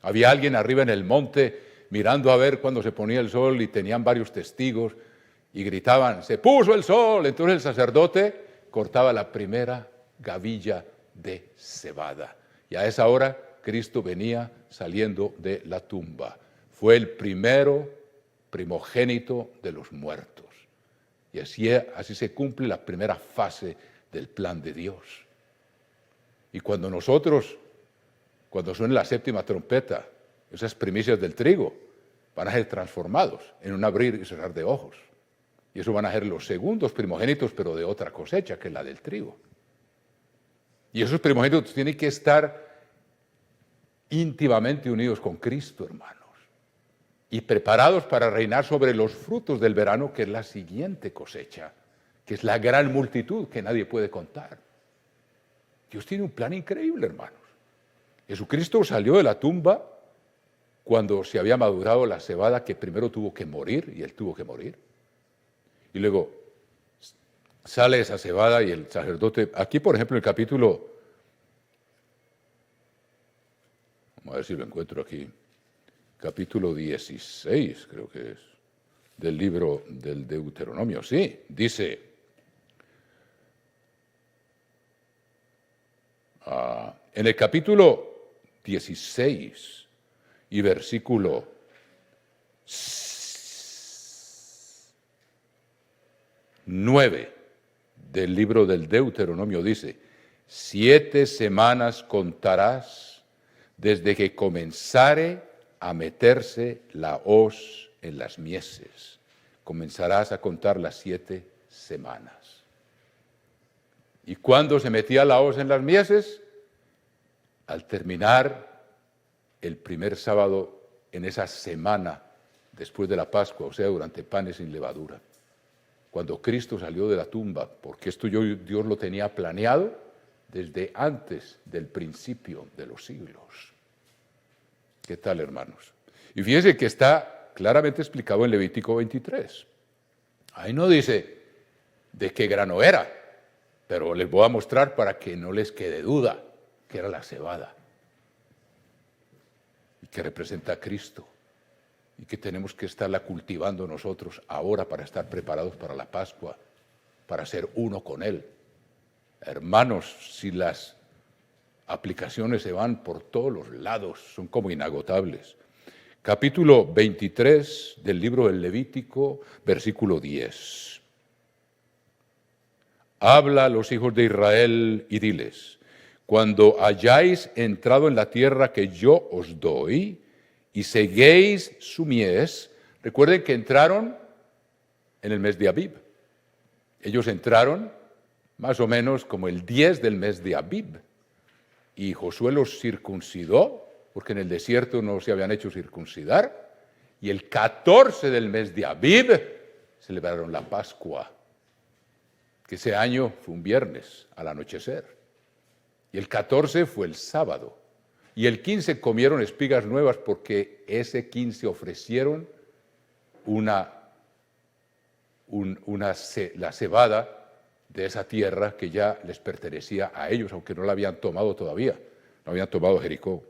Había alguien arriba en el monte mirando a ver cuándo se ponía el sol y tenían varios testigos y gritaban, ¡se puso el sol! Entonces el sacerdote cortaba la primera gavilla de cebada. Y a esa hora Cristo venía saliendo de la tumba. Fue el primogénito de los muertos. Y así se cumple la primera fase del plan de Dios. Y cuando suene la séptima trompeta, esas primicias del trigo van a ser transformados en un abrir y cerrar de ojos. Y eso van a ser los segundos primogénitos, pero de otra cosecha, que es la del trigo. Y esos primogénitos tienen que estar íntimamente unidos con Cristo, hermanos, y preparados para reinar sobre los frutos del verano, que es la siguiente cosecha, que es la gran multitud que nadie puede contar. Dios tiene un plan increíble, hermanos. Jesucristo salió de la tumba cuando se había madurado la cebada, que primero tuvo que morir, y él tuvo que morir. Y luego sale esa cebada y el sacerdote, aquí por ejemplo en el capítulo, vamos a ver si lo encuentro aquí, capítulo 16 creo que es, del libro del Deuteronomio, sí, dice, en el capítulo 16 y versículo 9 del libro del Deuteronomio dice, 7 semanas contarás desde que comenzare a meterse la hoz en las mieses. Comenzarás a contar las 7 semanas. ¿Y cuándo se metía la hoz en las mieses? Al terminar el primer sábado en esa semana después de la Pascua, o sea, durante panes sin levadura. Cuando Cristo salió de la tumba, porque esto Dios lo tenía planeado desde antes del principio de los siglos. ¿Qué tal, hermanos? Y fíjense que está claramente explicado en Levítico 23. Ahí no dice de qué grano era, pero les voy a mostrar para que no les quede duda que era la cebada y que representa a Cristo y que tenemos que estarla cultivando nosotros ahora para estar preparados para la Pascua, para ser uno con Él. Hermanos, si las aplicaciones se van por todos los lados, son como inagotables. Capítulo 23 del libro del Levítico, versículo 10. Habla a los hijos de Israel y diles, cuando hayáis entrado en la tierra que yo os doy y seguéis su mies, recuerden que entraron en el mes de Abib. Ellos entraron más o menos como el 10 del mes de Abib. Y Josué los circuncidó, porque en el desierto no se habían hecho circuncidar. Y el 14 del mes de Abib celebraron la Pascua, que ese año fue un viernes al anochecer. Y el 14 fue el sábado. Y el 15 comieron espigas nuevas porque ese 15 ofrecieron la cebada de esa tierra que ya les pertenecía a ellos, aunque no la habían tomado todavía, no habían tomado Jericó.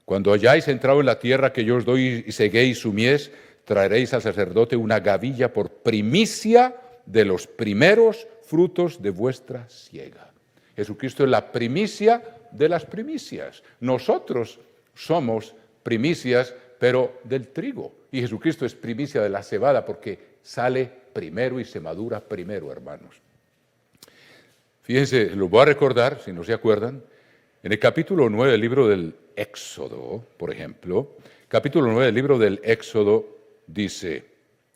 Cuando hayáis entrado en la tierra que yo os doy y seguéis su mies, traeréis al sacerdote una gavilla por primicia de los primeros frutos de vuestra siega. Jesucristo es la primicia de las primicias. Nosotros somos primicias, pero del trigo. Y Jesucristo es primicia de la cebada porque sale primero y se madura primero, hermanos. Fíjense, lo voy a recordar, si no se acuerdan, en el capítulo 9 del libro del Éxodo, por ejemplo, capítulo 9 del libro del Éxodo dice,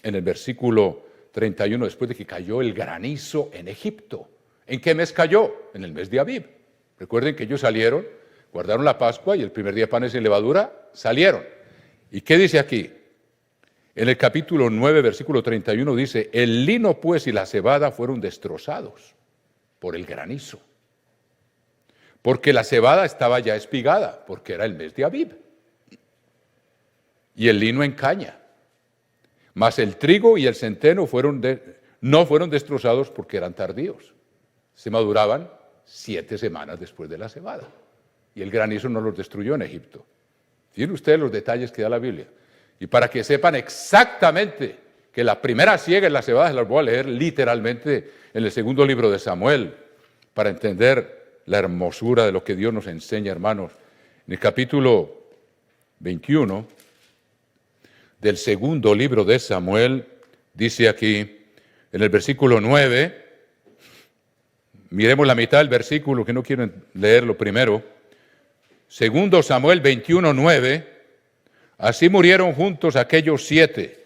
en el versículo 31, después de que cayó el granizo en Egipto. ¿En qué mes cayó? En el mes de Abib. Recuerden que ellos salieron, guardaron la Pascua y el primer día panes sin levadura, salieron. ¿Y qué dice aquí? En el capítulo 9, versículo 31 dice, el lino pues y la cebada fueron destrozados por el granizo, porque la cebada estaba ya espigada, porque era el mes de Abib, y el lino en caña, mas el trigo y el centeno no fueron destrozados porque eran tardíos, se maduraban 7 semanas después de la cebada. Y el granizo no los destruyó en Egipto. Fíjense ustedes los detalles que da la Biblia. Y para que sepan exactamente que la primera siega en la cebada, se las voy a leer literalmente en el segundo libro de Samuel, para entender la hermosura de lo que Dios nos enseña, hermanos. En el capítulo 21 del segundo libro de Samuel, dice aquí, en el versículo 9, miremos la mitad del versículo, que no quiero leerlo primero. Segundo Samuel 21, 9, así murieron juntos aquellos 7.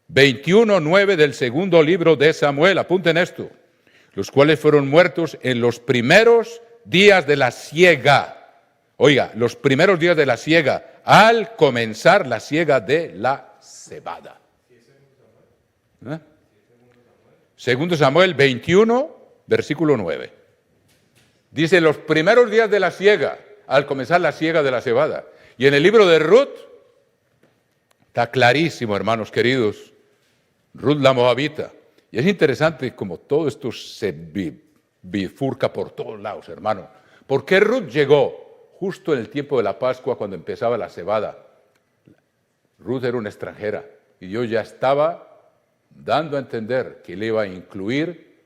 21, 9 del segundo libro de Samuel, apunten esto, los cuales fueron muertos en los primeros días de la siega. Oiga, los primeros días de la siega, al comenzar la siega de la cebada. ¿Eh? Segundo Samuel 21, versículo 9. Dice, los primeros días de la siega, al comenzar la siega de la cebada. Y en el libro de Ruth, está clarísimo, hermanos queridos, Ruth la Moabita. Y es interesante como todo esto se bifurca por todos lados, hermano. ¿Por qué Ruth llegó justo en el tiempo de la Pascua, cuando empezaba la cebada? Ruth era una extranjera y Dios ya estaba dando a entender que le iba a incluir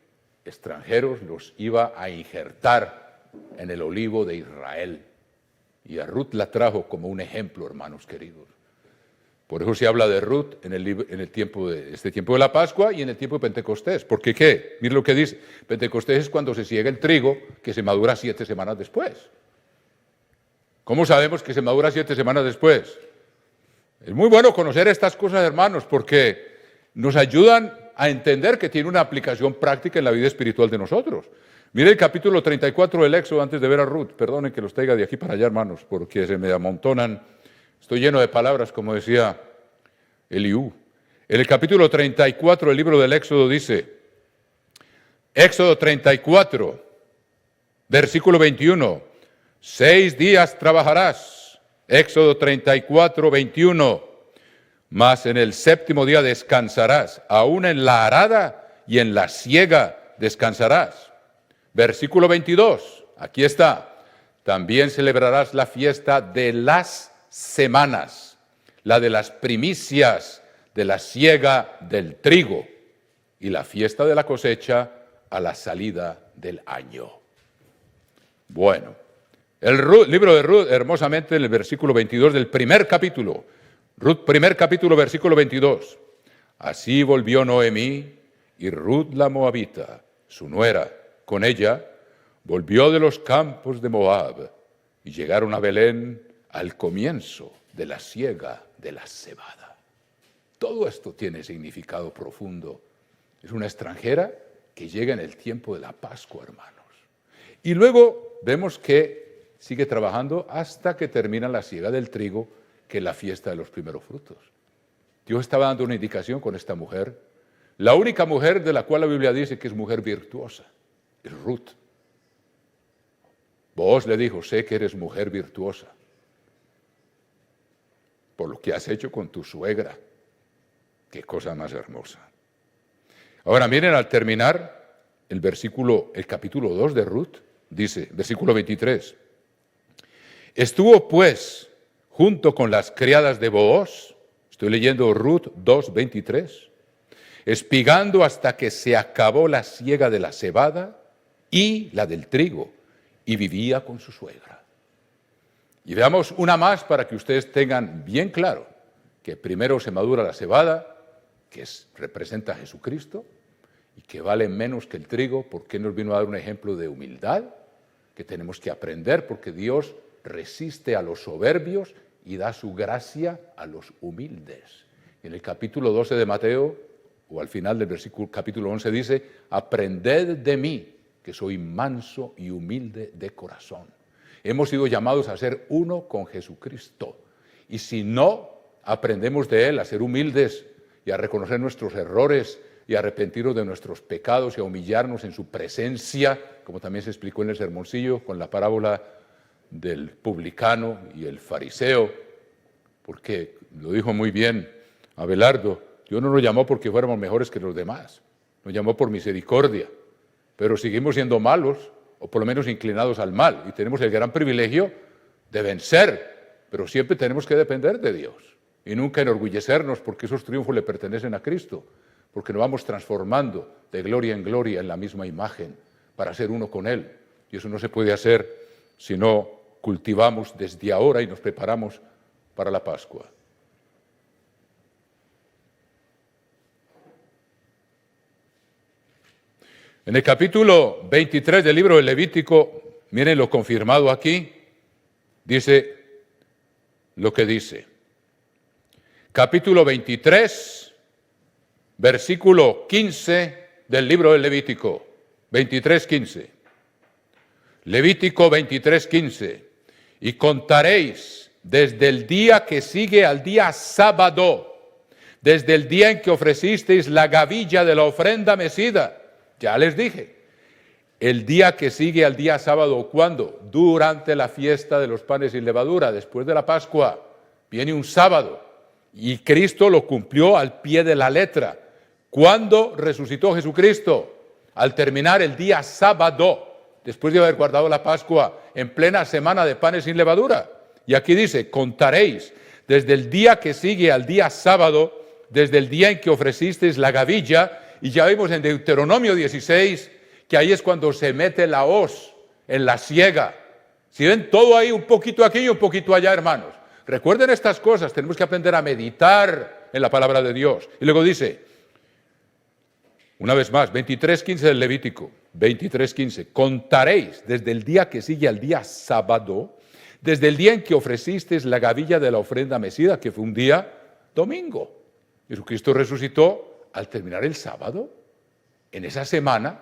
extranjeros, los iba a injertar en el olivo de Israel. Y a Ruth la trajo como un ejemplo, hermanos queridos. Por eso se habla de Ruth en el tiempo de este tiempo de la Pascua y en el tiempo de Pentecostés. ¿Por qué? Mire lo que dice. Pentecostés es cuando se siega el trigo, que se madura 7 semanas después. ¿Cómo sabemos que se madura 7 semanas después? Es muy bueno conocer estas cosas, hermanos, porque nos ayudan a entender que tiene una aplicación práctica en la vida espiritual de nosotros. Mire el capítulo 34 del Éxodo antes de ver a Ruth. Perdonen que los traiga de aquí para allá, hermanos, porque se me amontonan. Estoy lleno de palabras, como decía Eliú. En el capítulo 34 del libro del Éxodo dice, Éxodo 34, versículo 21, 6 días trabajarás. Éxodo 34, 21, mas en el 7º día descansarás, aún en la arada y en la siega descansarás. Versículo 22, aquí está, también celebrarás la fiesta de las semanas, la de las primicias de la siega del trigo y la fiesta de la cosecha a la salida del año. Bueno, el libro de Ruth, hermosamente en el versículo 22 del primer capítulo, Ruth, primer capítulo, versículo 22. Así volvió Noemí y Ruth la Moabita, su nuera, con ella, volvió de los campos de Moab y llegaron a Belén al comienzo de la siega de la cebada. Todo esto tiene significado profundo. Es una extranjera que llega en el tiempo de la Pascua, hermanos. Y luego vemos que sigue trabajando hasta que termina la siega del trigo, que es la fiesta de los primeros frutos. Dios estaba dando una indicación con esta mujer, la única mujer de la cual la Biblia dice que es mujer virtuosa, es Ruth. Booz le dijo, sé que eres mujer virtuosa, por lo que has hecho con tu suegra. Qué cosa más hermosa. Ahora miren, al terminar el capítulo 2 de Ruth, dice, versículo 23, estuvo pues junto con las criadas de Booz, estoy leyendo Ruth 2:23, espigando hasta que se acabó la siega de la cebada y la del trigo, y vivía con su suegra. Y veamos una más para que ustedes tengan bien claro que primero se madura la cebada, que representa a Jesucristo, y que vale menos que el trigo, porque nos vino a dar un ejemplo de humildad, que tenemos que aprender, porque Dios resiste a los soberbios y da su gracia a los humildes. En el capítulo 12 de Mateo, o al final del capítulo 11 dice, aprended de mí, que soy manso y humilde de corazón. Hemos sido llamados a ser uno con Jesucristo. Y si no aprendemos de Él a ser humildes y a reconocer nuestros errores y a arrepentirnos de nuestros pecados y a humillarnos en su presencia, como también se explicó en el sermoncillo con la parábola del publicano y el fariseo, porque lo dijo muy bien Abelardo, Dios no nos llamó porque fuéramos mejores que los demás, nos llamó por misericordia, pero seguimos siendo malos, o por lo menos inclinados al mal, y tenemos el gran privilegio de vencer, pero siempre tenemos que depender de Dios y nunca enorgullecernos porque esos triunfos le pertenecen a Cristo, porque nos vamos transformando de gloria en gloria en la misma imagen para ser uno con Él, y eso no se puede hacer si no cultivamos desde ahora y nos preparamos para la Pascua. En el capítulo 23 del libro del Levítico, miren lo confirmado aquí, dice lo que dice. Capítulo 23, versículo 15 del libro del Levítico, 23:15. Levítico 23:15. Y contaréis desde el día que sigue al día sábado, desde el día en que ofrecisteis la gavilla de la ofrenda mecida. Ya les dije, el día que sigue al día sábado, ¿cuándo? Durante la fiesta de los panes sin levadura, después de la Pascua, viene un sábado, y Cristo lo cumplió al pie de la letra. ¿Cuándo resucitó Jesucristo? Al terminar el día sábado, después de haber guardado la Pascua, en plena semana de panes sin levadura. Y aquí dice, contaréis desde el día que sigue al día sábado, desde el día en que ofrecisteis la gavilla. Y ya vimos en Deuteronomio 16 que ahí es cuando se mete la hoz en la siega. Si ven todo ahí, un poquito aquí y un poquito allá, hermanos. Recuerden estas cosas, tenemos que aprender a meditar en la palabra de Dios. Y luego dice, una vez más, 23:15 del Levítico, 23:15, contaréis desde el día que sigue al día sábado, desde el día en que ofrecisteis la gavilla de la ofrenda mecida, que fue un día domingo. Jesucristo resucitó al terminar el sábado, en esa semana,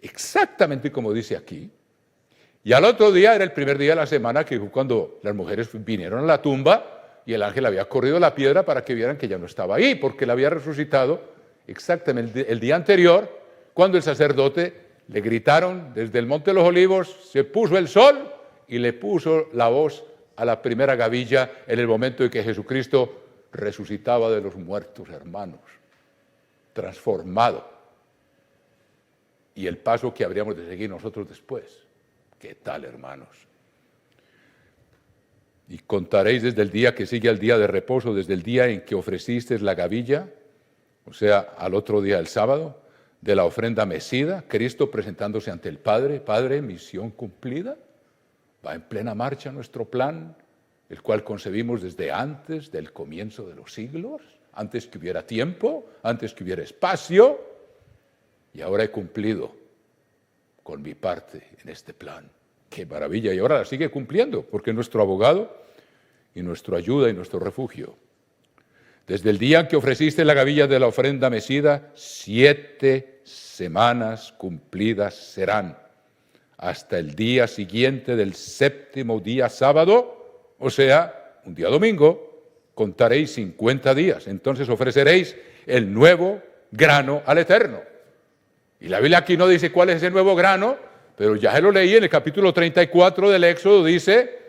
exactamente como dice aquí, y al otro día era el primer día de la semana, que fue cuando las mujeres vinieron a la tumba y el ángel había corrido la piedra para que vieran que ya no estaba ahí, porque él había resucitado exactamente el día anterior, cuando el sacerdote le gritaron desde el Monte de los Olivos, se puso el sol y le puso la voz a la primera gavilla en el momento en que Jesucristo resucitaba de los muertos, hermanos. Transformado. Y el paso que habríamos de seguir nosotros después. ¿Qué tal, hermanos? Y contaréis desde el día que sigue al día de reposo, desde el día en que ofrecisteis la gavilla, o sea, al otro día, el sábado, de la ofrenda mecida, Cristo presentándose ante el Padre. Padre, misión cumplida. Va en plena marcha nuestro plan, el cual concebimos desde antes del comienzo de los siglos. Antes que hubiera tiempo, antes que hubiera espacio, y ahora he cumplido con mi parte en este plan. ¡Qué maravilla! Y ahora la sigue cumpliendo, porque es nuestro abogado y nuestra ayuda y nuestro refugio. Desde el día en que ofreciste la gavilla de la ofrenda mecida, 7 semanas cumplidas serán, hasta el día siguiente del 7º día sábado, o sea, un día domingo. Contaréis 50 días, entonces ofreceréis el nuevo grano al Eterno. Y la Biblia aquí no dice cuál es ese nuevo grano, pero ya se lo leí en el capítulo 34 del Éxodo, dice,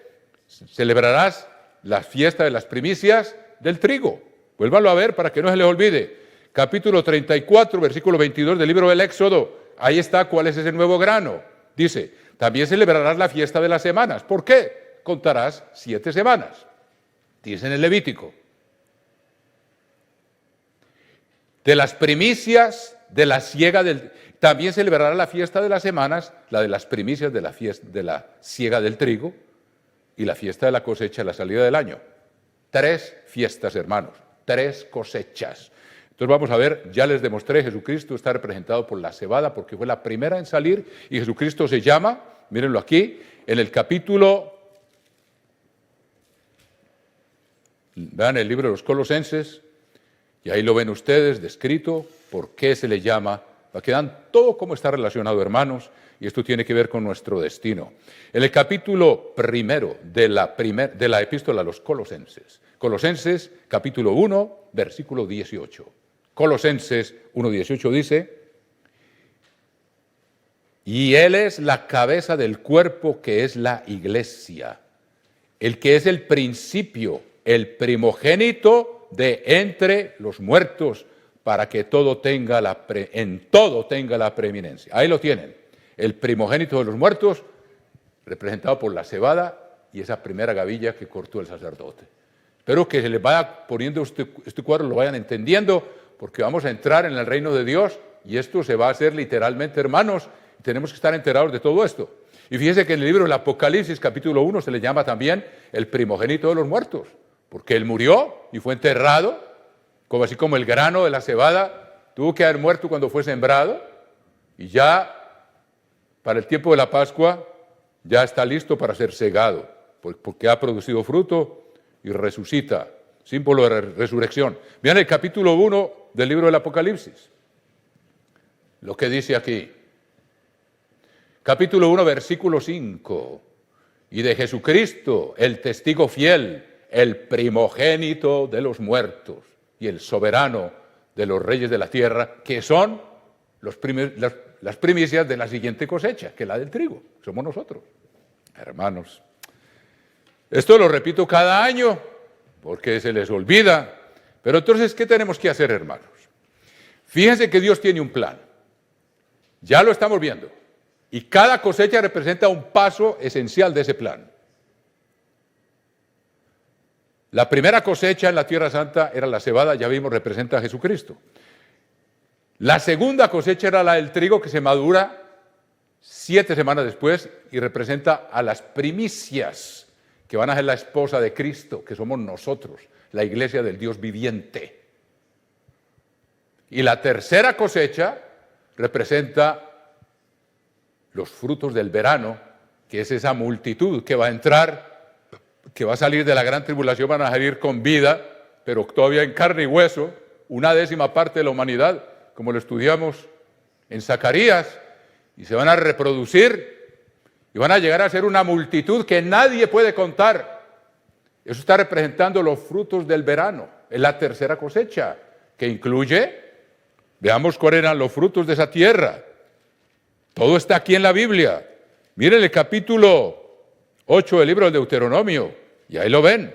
celebrarás la fiesta de las primicias del trigo. Vuélvanlo a ver para que no se les olvide. Capítulo 34, versículo 22 del libro del Éxodo, ahí está cuál es ese nuevo grano. Dice, también celebrarás la fiesta de las semanas. ¿Por qué? Contarás 7 semanas. Dice en el Levítico, de las primicias de la siega del... También celebrará la fiesta de las semanas, la de las primicias de la fiesta de la siega del trigo y la fiesta de la cosecha, la salida del año. 3 fiestas, hermanos, 3 cosechas. Entonces vamos a ver, ya les demostré, Jesucristo está representado por la cebada porque fue la primera en salir y Jesucristo se llama, mírenlo aquí, en el capítulo... Vean el libro de los Colosenses, y ahí lo ven ustedes descrito, por qué se le llama, para que vean todo cómo está relacionado, hermanos, y esto tiene que ver con nuestro destino. En el capítulo primero de la epístola a los Colosenses, Colosenses capítulo 1, versículo 18. Colosenses 1:18 dice, y Él es la cabeza del cuerpo que es la iglesia, el que es el principio, el primogénito de entre los muertos, para que en todo tenga la preeminencia. Ahí lo tienen. El primogénito de los muertos, representado por la cebada y esa primera gavilla que cortó el sacerdote. Espero que se les vaya poniendo este cuadro, lo vayan entendiendo, porque vamos a entrar en el reino de Dios y esto se va a hacer literalmente, hermanos, y tenemos que estar enterados de todo esto. Y fíjense que en el libro del Apocalipsis, capítulo 1, se le llama también el primogénito de los muertos, porque él murió y fue enterrado, como así como el grano de la cebada tuvo que haber muerto cuando fue sembrado, y ya para el tiempo de la Pascua ya está listo para ser segado, porque ha producido fruto y resucita, símbolo de resurrección. Vean el capítulo 1 del libro del Apocalipsis, lo que dice aquí. Capítulo 1, versículo 5. Y de Jesucristo, el testigo fiel, el primogénito de los muertos y el soberano de los reyes de la tierra, que son las primicias de la siguiente cosecha, que es la del trigo, somos nosotros. Hermanos, esto lo repito cada año porque se les olvida, pero entonces, ¿qué tenemos que hacer, hermanos? Fíjense que Dios tiene un plan, ya lo estamos viendo, y cada cosecha representa un paso esencial de ese plan. La primera cosecha en la Tierra Santa era la cebada, ya vimos, representa a Jesucristo. La segunda cosecha era la del trigo, que se madura 7 semanas después y representa a las primicias, que van a ser la esposa de Cristo, que somos nosotros, la iglesia del Dios viviente. Y la tercera cosecha representa los frutos del verano, que es esa multitud que va a entrar, que va a salir de la gran tribulación, van a salir con vida, pero todavía en carne y hueso, 1/10 parte de la humanidad, como lo estudiamos en Zacarías, y se van a reproducir y van a llegar a ser una multitud que nadie puede contar. Eso está representando los frutos del verano, es la tercera cosecha, que incluye, veamos cuáles eran los frutos de esa tierra. Todo está aquí en la Biblia. Miren el capítulo 8 del libro del Deuteronomio, y ahí lo ven.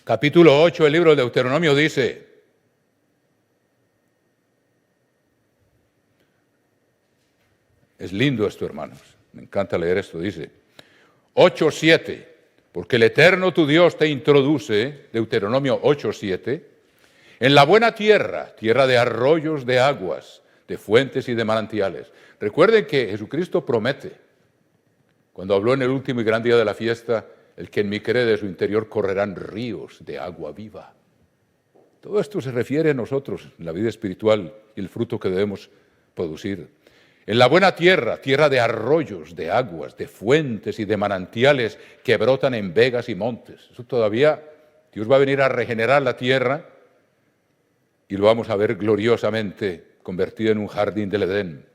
Capítulo 8 del libro del Deuteronomio dice: es lindo esto, hermanos, me encanta leer esto, dice 8:7, porque el Eterno tu Dios te introduce, Deuteronomio 8:7, en la buena tierra, tierra de arroyos, de aguas, de fuentes y de manantiales. Recuerden que Jesucristo promete, cuando habló en el último y gran día de la fiesta, el que en mí cree, de su interior correrán ríos de agua viva. Todo esto se refiere a nosotros, en la vida espiritual y el fruto que debemos producir. En la buena tierra, tierra de arroyos, de aguas, de fuentes y de manantiales que brotan en vegas y montes. Eso todavía, Dios va a venir a regenerar la tierra y lo vamos a ver gloriosamente convertido en un jardín del Edén.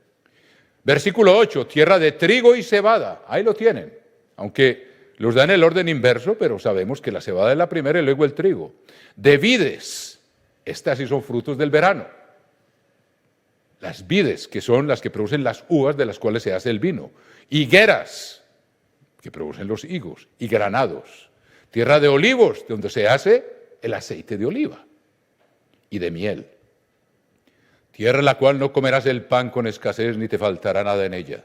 Versículo 8, tierra de trigo y cebada. Ahí lo tienen, aunque los dan en el orden inverso, pero sabemos que la cebada es la primera y luego el trigo. De vides, estas sí son frutos del verano. Las vides, que son las que producen las uvas de las cuales se hace el vino. Higueras, que producen los higos, y granados. Tierra de olivos, de donde se hace el aceite de oliva y de miel. Tierra en la cual no comerás el pan con escasez, ni te faltará nada en ella.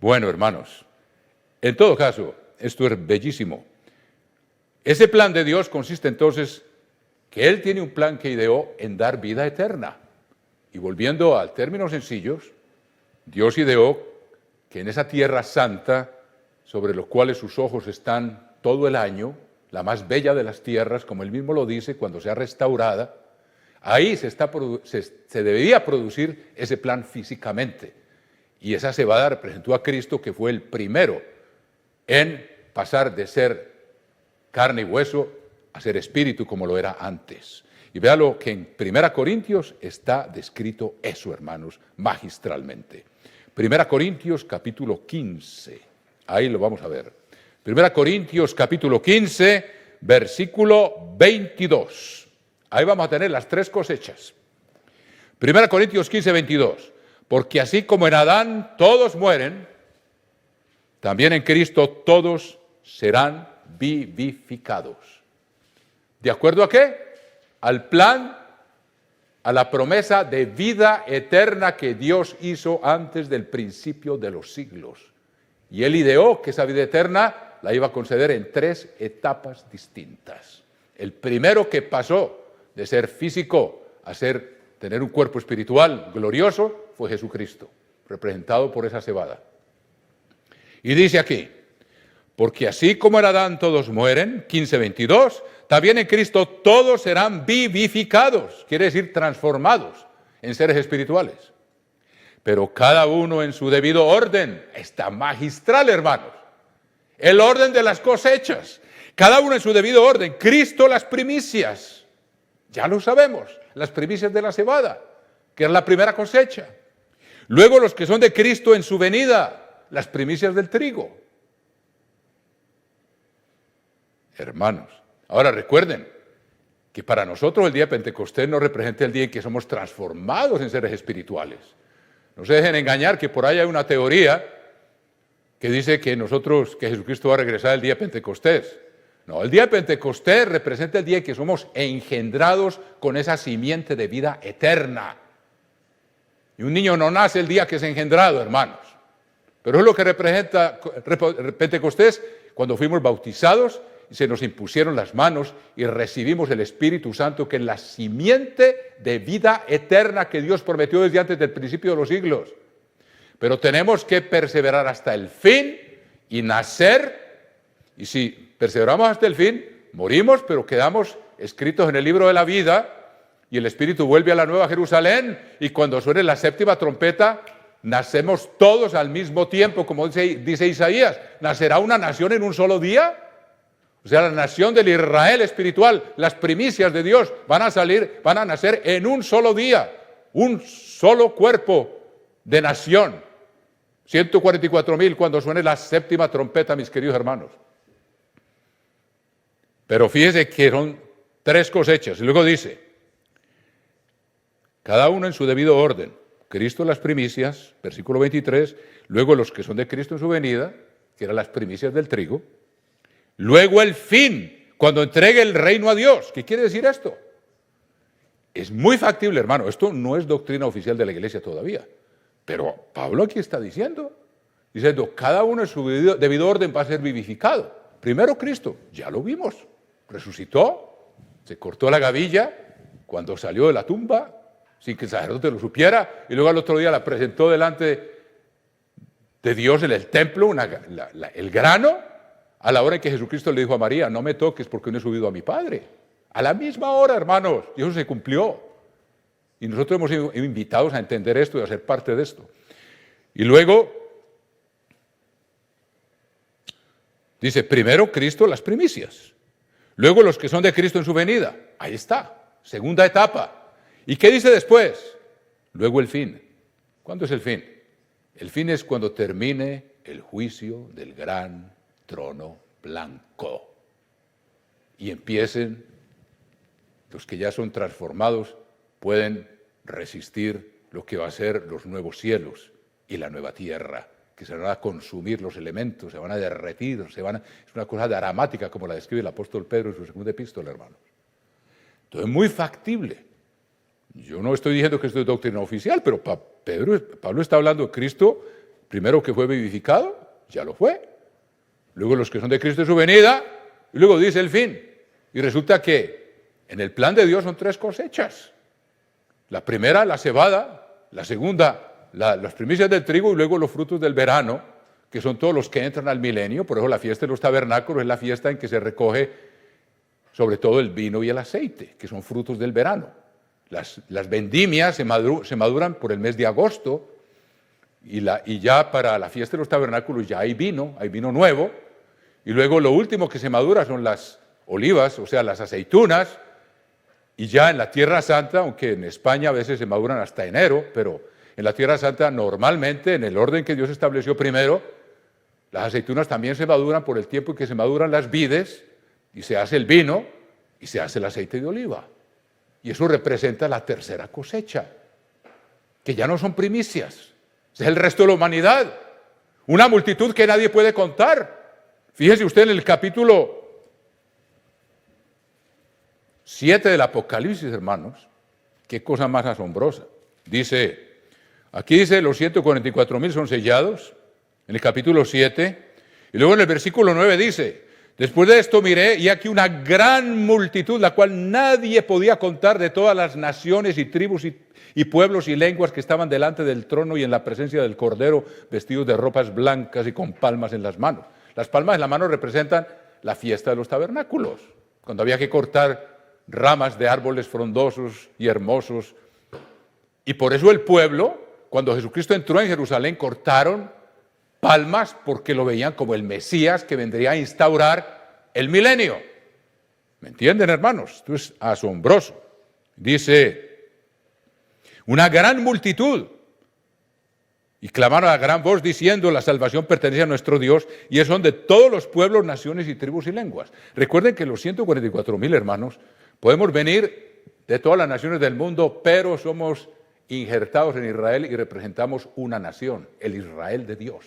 Bueno, hermanos, en todo caso, esto es bellísimo. Ese plan de Dios consiste entonces que Él tiene un plan que ideó en dar vida eterna. Y volviendo a términos sencillos, Dios ideó que en esa tierra santa, sobre los cuales sus ojos están todo el año, la más bella de las tierras, como Él mismo lo dice, cuando sea restaurada, ahí se debería producir ese plan físicamente. Y esa cebada representó a Cristo, que fue el primero en pasar de ser carne y hueso a ser espíritu, como lo era antes. Y véalo que en 1 Corintios está descrito eso, hermanos, magistralmente. 1 Corintios capítulo 15, ahí lo vamos a ver. 1 Corintios capítulo 15, versículo 22. Ahí vamos a tener las tres cosechas. 1 Corintios 15, 22. Porque así como en Adán todos mueren, también en Cristo todos serán vivificados. ¿De acuerdo a qué? Al plan a la promesa de vida eterna que Dios hizo antes del principio de los siglos. Y Él ideó que esa vida eterna la iba a conceder en 3 etapas distintas. El primero que pasó de ser físico a tener un cuerpo espiritual glorioso fue Jesucristo, representado por esa cebada. Y dice aquí, porque así como en Adán todos mueren, 15:22, también en Cristo todos serán vivificados, quiere decir transformados en seres espirituales. Pero cada uno en su debido orden. Está magistral, hermanos. El orden de las cosechas. Cada uno en su debido orden. Cristo las primicias. Ya lo sabemos, las primicias de la cebada, que es la primera cosecha. Luego los que son de Cristo en su venida, las primicias del trigo. Hermanos, ahora recuerden que para nosotros el día de Pentecostés no representa el día en que somos transformados en seres espirituales. No se dejen engañar que por ahí hay una teoría que dice que Jesucristo va a regresar el día de Pentecostés. No, el día de Pentecostés representa el día en que somos engendrados con esa simiente de vida eterna. Y un niño no nace el día que es engendrado, hermanos. Pero es lo que representa Pentecostés cuando fuimos bautizados y se nos impusieron las manos y recibimos el Espíritu Santo, que es la simiente de vida eterna que Dios prometió desde antes del principio de los siglos. Pero tenemos que perseverar hasta el fin y nacer, y si perseveramos hasta el fin, morimos, pero quedamos escritos en el libro de la vida, y el Espíritu vuelve a la Nueva Jerusalén, y cuando suene la 7ª trompeta, nacemos todos al mismo tiempo, como dice Isaías. ¿Nacerá una nación en un solo día? O sea, la nación del Israel espiritual, las primicias de Dios van a nacer en un solo día, un solo cuerpo de nación. 144,000 cuando suene la 7ª trompeta, mis queridos hermanos. Pero fíjese que son 3 cosechas. Y luego dice, cada uno en su debido orden. Cristo las primicias, versículo 23, luego los que son de Cristo en su venida, que eran las primicias del trigo, luego el fin, cuando entregue el reino a Dios. ¿Qué quiere decir esto? Es muy factible, hermano. Esto no es doctrina oficial de la Iglesia todavía. Pero Pablo aquí está diciendo, cada uno en su debido orden va a ser vivificado. Primero Cristo, ya lo vimos, resucitó, se cortó la gavilla cuando salió de la tumba, sin que el sacerdote lo supiera, y luego al otro día la presentó delante de Dios en el templo, el grano, a la hora en que Jesucristo le dijo a María, no me toques porque no he subido a mi Padre. A la misma hora, hermanos, y eso se cumplió. Y nosotros hemos sido invitados a entender esto y a ser parte de esto. Y luego, dice, primero Cristo las primicias. Luego los que son de Cristo en su venida. Ahí está, segunda etapa. ¿Y qué dice después? Luego el fin. ¿Cuándo es el fin? El fin es cuando termine el juicio del gran trono blanco. Y empiecen, los que ya son transformados, pueden resistir lo que va a ser los nuevos cielos y la nueva tierra, que se van a consumir los elementos, se van a derretir, es una cosa dramática como la describe el apóstol Pedro en su segunda epístola, hermanos. Entonces es muy factible. Yo no estoy diciendo que esto es doctrina oficial, pero Pablo está hablando de Cristo, primero que fue vivificado, ya lo fue. Luego los que son de Cristo en su venida, y luego dice el fin. Y resulta que en el plan de Dios son 3 cosechas. La primera, la cebada; la segunda, las primicias del trigo; y luego los frutos del verano, que son todos los que entran al milenio. Por eso la fiesta de los tabernáculos es la fiesta en que se recoge sobre todo el vino y el aceite, que son frutos del verano. Las vendimias se maduran por el mes de agosto, y ya para la fiesta de los tabernáculos ya hay vino nuevo, y luego lo último que se madura son las olivas, o sea, las aceitunas, y ya en la Tierra Santa, aunque en España a veces se maduran hasta enero, pero en la Tierra Santa normalmente, en el orden que Dios estableció primero, las aceitunas también se maduran por el tiempo en que se maduran las vides, y se hace el vino, y se hace el aceite de oliva. Y eso representa la tercera cosecha, que ya no son primicias, es el resto de la humanidad, una multitud que nadie puede contar. Fíjese usted en el capítulo 7 del Apocalipsis, hermanos, qué cosa más asombrosa. Aquí dice, los 144,000 son sellados, en el capítulo 7, y luego en el versículo 9 dice, después de esto miré, y aquí una gran multitud, la cual nadie podía contar, de todas las naciones y tribus y pueblos y lenguas que estaban delante del trono y en la presencia del Cordero, vestidos de ropas blancas y con palmas en las manos. Las palmas en la mano representan la fiesta de los tabernáculos, cuando había que cortar ramas de árboles frondosos y hermosos. Y por eso el pueblo, cuando Jesucristo entró en Jerusalén, cortaron palmas porque lo veían como el Mesías que vendría a instaurar el milenio. ¿Me entienden, hermanos? Esto es asombroso. Dice, una gran multitud, y clamaron a gran voz diciendo, la salvación pertenece a nuestro Dios, y son de todos los pueblos, naciones y tribus y lenguas. Recuerden que los 144,000 hermanos, podemos venir de todas las naciones del mundo, pero somos injertados en Israel y representamos una nación, el Israel de Dios.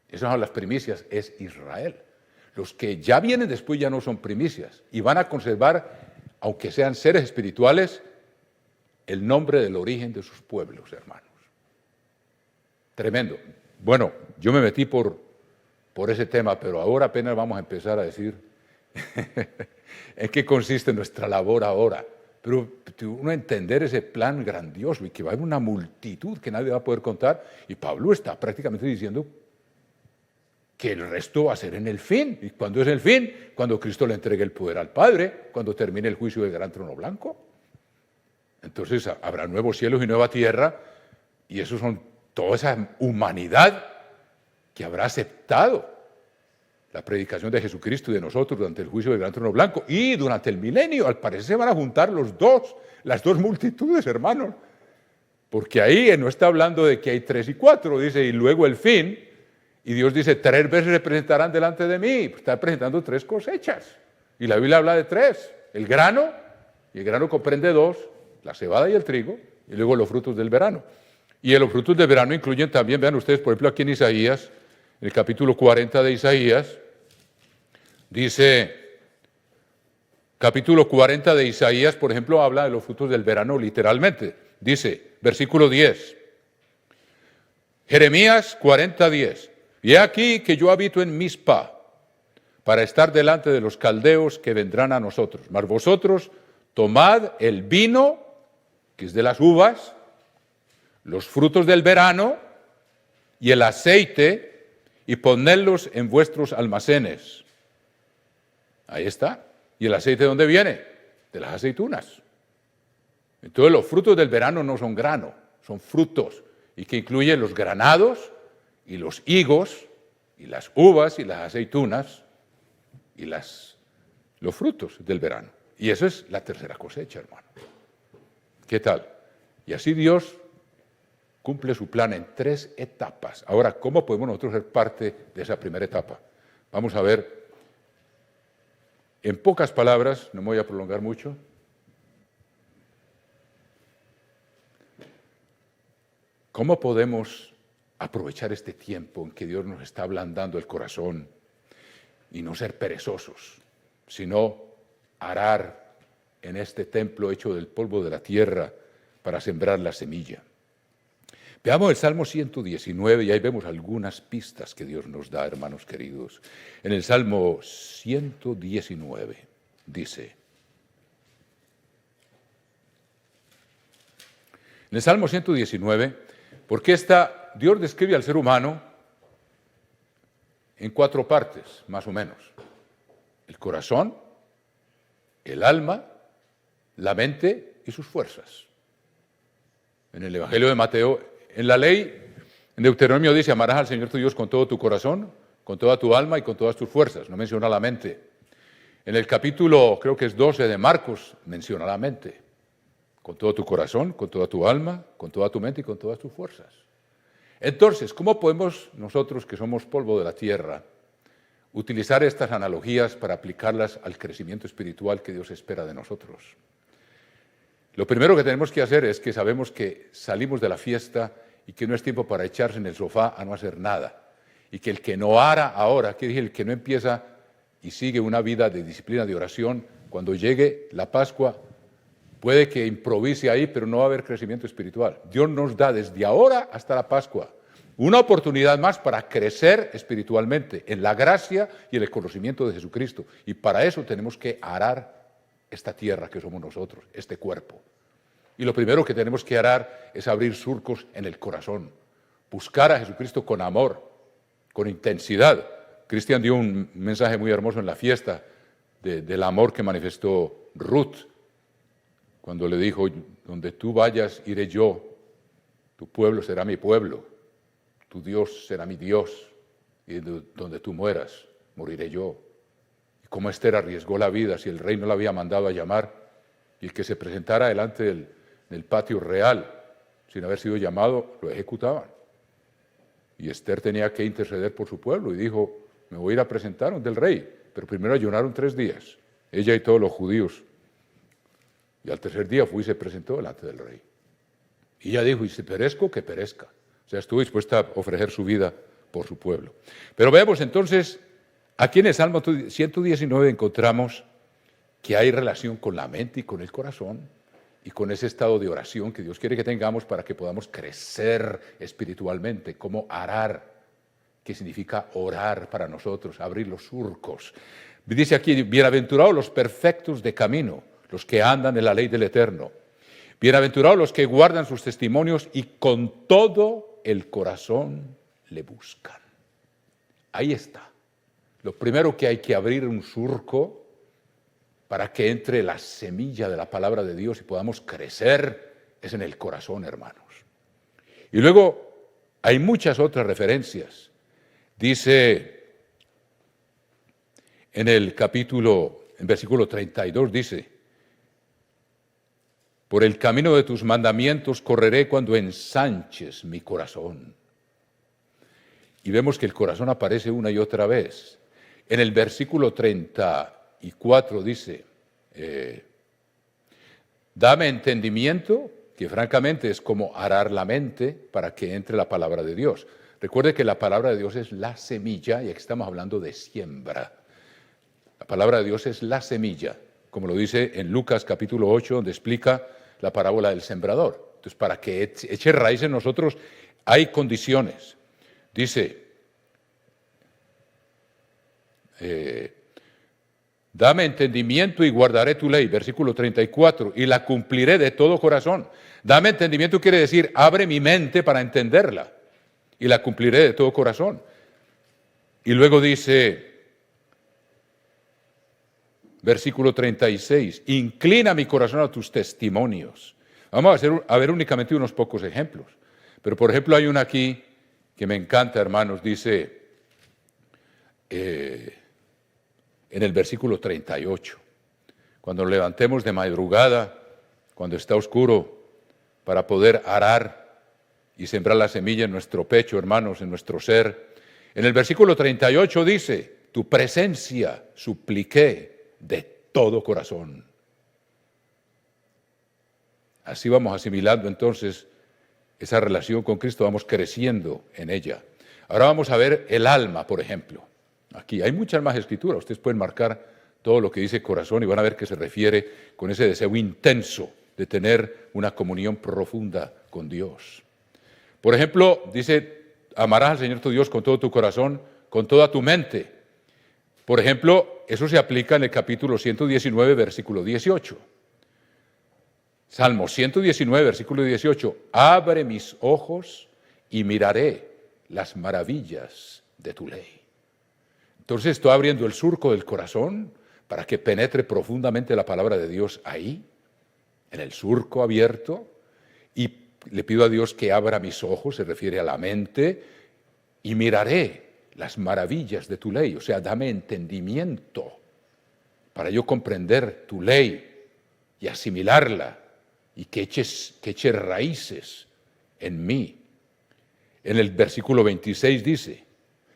Esas son las primicias, es Israel. Los que ya vienen después ya no son primicias y van a conservar, aunque sean seres espirituales, el nombre del origen de sus pueblos, hermanos. Tremendo. Bueno, yo me metí por ese tema, pero ahora apenas vamos a empezar a decir en qué consiste nuestra labor ahora. Pero uno entender ese plan grandioso y que va a haber una multitud que nadie va a poder contar. Y Pablo está prácticamente diciendo que el resto va a ser en el fin. ¿Y cuándo es el fin? Cuando Cristo le entregue el poder al Padre, cuando termine el juicio del gran trono blanco. Entonces habrá nuevos cielos y nueva tierra, y esos son toda esa humanidad que habrá aceptado la predicación de Jesucristo y de nosotros durante el juicio del gran trono blanco y durante el milenio. Al parecer se van a juntar las dos multitudes, hermanos, porque ahí no está hablando de que hay 3 y 4, dice, y luego el fin, y Dios dice, 3 veces se presentarán delante de mí. Está presentando 3 cosechas, y la Biblia habla de 3, el grano, y el grano comprende 2, la cebada y el trigo, y luego los frutos del verano. Y los frutos del verano incluyen también, vean ustedes, por ejemplo, aquí en Isaías, en el capítulo 40 de Isaías, dice, capítulo 40 de Isaías, por ejemplo, habla de los frutos del verano literalmente. Dice, versículo 10, Jeremías 40:10, y he aquí que yo habito en Mizpa, para estar delante de los caldeos que vendrán a nosotros. Mas vosotros tomad el vino, que es de las uvas, los frutos del verano y el aceite, y ponedlos en vuestros almacenes. Ahí está. ¿Y el aceite de dónde viene? De las aceitunas. Entonces los frutos del verano no son grano, son frutos, y que incluyen los granados y los higos y las uvas y las aceitunas y los frutos del verano. Y eso es la tercera cosecha, hermano. ¿Qué tal? Y así Dios cumple su plan en 3 etapas. Ahora, ¿cómo podemos nosotros ser parte de esa primera etapa? Vamos a ver, en pocas palabras, no me voy a prolongar mucho, ¿cómo podemos aprovechar este tiempo en que Dios nos está ablandando el corazón y no ser perezosos, sino arar en este templo hecho del polvo de la tierra para sembrar la semilla? Veamos el Salmo 119 y ahí vemos algunas pistas que Dios nos da, hermanos queridos. En el Salmo 119 dice, en el Salmo 119, porque Dios describe al ser humano en 4 partes, más o menos. El corazón, el alma, la mente y sus fuerzas. En el Evangelio de Mateo, en la ley, en Deuteronomio dice, amarás al Señor tu Dios con todo tu corazón, con toda tu alma y con todas tus fuerzas. No menciona la mente. En el capítulo, creo que es 12 de Marcos, menciona la mente. Con todo tu corazón, con toda tu alma, con toda tu mente y con todas tus fuerzas. Entonces, ¿cómo podemos nosotros, que somos polvo de la tierra, utilizar estas analogías para aplicarlas al crecimiento espiritual que Dios espera de nosotros? Lo primero que tenemos que hacer es que sabemos que salimos de la fiesta y que no es tiempo para echarse en el sofá a no hacer nada. Y que el que no hará ahora, que dije, el que no empieza y sigue una vida de disciplina de oración, cuando llegue la Pascua, Puede que improvise ahí, pero no va a haber crecimiento espiritual. Dios nos da desde ahora hasta la Pascua una oportunidad más para crecer espiritualmente en la gracia y en el conocimiento de Jesucristo. Y para eso tenemos que arar esta tierra que somos nosotros, este cuerpo. Y lo primero que tenemos que arar es abrir surcos en el corazón, buscar a Jesucristo con amor, con intensidad. Cristian dio un mensaje muy hermoso en la fiesta del amor que manifestó Ruth, cuando le dijo: donde tú vayas, iré yo, tu pueblo será mi pueblo, tu Dios será mi Dios, y donde tú mueras, moriré yo. Y cómo Esther arriesgó la vida si el rey no la había mandado a llamar, y el que se presentara delante del patio real sin haber sido llamado, lo ejecutaban. Y Esther tenía que interceder por su pueblo y dijo: me voy a ir a presentar ante el rey, pero primero ayunaron 3 días, ella y todos los judíos. Y al tercer día fue y se presentó delante del rey. Y ella dijo: y si perezco, que perezca. O sea, estuvo dispuesta a ofrecer su vida por su pueblo. Pero veamos entonces, aquí en el Salmo 119 encontramos que hay relación con la mente y con el corazón, y con ese estado de oración que Dios quiere que tengamos para que podamos crecer espiritualmente, como arar, que significa orar para nosotros, abrir los surcos. Dice aquí: bienaventurados los perfectos de camino, los que andan en la ley del Eterno. Bienaventurados los que guardan sus testimonios y con todo el corazón le buscan. Ahí está. Lo primero que hay que abrir un surco para que entre la semilla de la palabra de Dios y podamos crecer es en el corazón, hermanos. Y luego hay muchas otras referencias. Dice en el versículo 32, dice: por el camino de tus mandamientos correré cuando ensanches mi corazón. Y vemos que el corazón aparece una y otra vez. En el versículo 34 dice: dame entendimiento, que francamente es como arar la mente para que entre la palabra de Dios. Recuerde que la palabra de Dios es la semilla, y aquí estamos hablando de siembra. La palabra de Dios es la semilla, como lo dice en Lucas capítulo 8, donde explica la parábola del sembrador. Entonces, para que eche raíz en nosotros hay condiciones. Dice: dame entendimiento y guardaré tu ley, versículo 34, y la cumpliré de todo corazón. Dame entendimiento quiere decir, abre mi mente para entenderla, y la cumpliré de todo corazón. Y luego dice, versículo 36, inclina mi corazón a tus testimonios. Vamos a ver únicamente unos pocos ejemplos. Pero por ejemplo hay una aquí que me encanta, hermanos, dice en el versículo 38, cuando nos levantemos de madrugada, cuando está oscuro, para poder arar y sembrar la semilla en nuestro pecho, hermanos, en nuestro ser. En el versículo 38 dice, tu presencia supliqué de todo corazón. Así vamos asimilando entonces esa relación con Cristo, vamos creciendo en ella. Ahora vamos a ver el alma, por ejemplo. Aquí hay muchas más escrituras, ustedes pueden marcar todo lo que dice corazón y van a ver que se refiere con ese deseo intenso de tener una comunión profunda con Dios. Por ejemplo, dice, amarás al Señor tu Dios con todo tu corazón, con toda tu mente. Por ejemplo, eso se aplica en el capítulo 119, versículo 18. Salmo 119, versículo 18. Abre mis ojos y miraré las maravillas de tu ley. Entonces estoy abriendo el surco del corazón para que penetre profundamente la palabra de Dios ahí, en el surco abierto, y le pido a Dios que abra mis ojos, se refiere a la mente, y miraré las maravillas de tu ley, o sea, dame entendimiento para yo comprender tu ley y asimilarla y que eche raíces en mí. En el versículo 26 dice,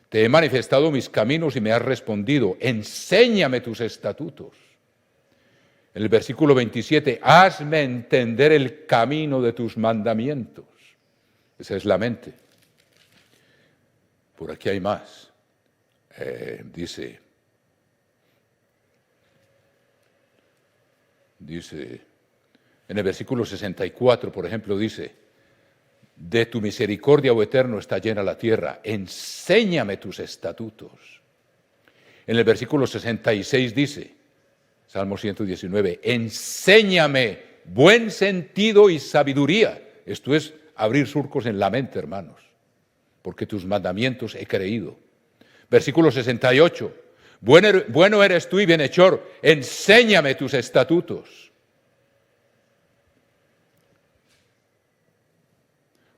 te he manifestado mis caminos y me has respondido, enséñame tus estatutos. En el versículo 27, hazme entender el camino de tus mandamientos. Esa es la mente. Por aquí hay más. Dice, En el versículo 64, por ejemplo, dice, de tu misericordia, oh Eterno, está llena la tierra, enséñame tus estatutos. En el versículo 66 dice, Salmo 119, enséñame buen sentido y sabiduría. Esto es abrir surcos en la mente, hermanos, porque tus mandamientos he creído. Versículo 68, bueno eres tú y bienhechor, enséñame tus estatutos.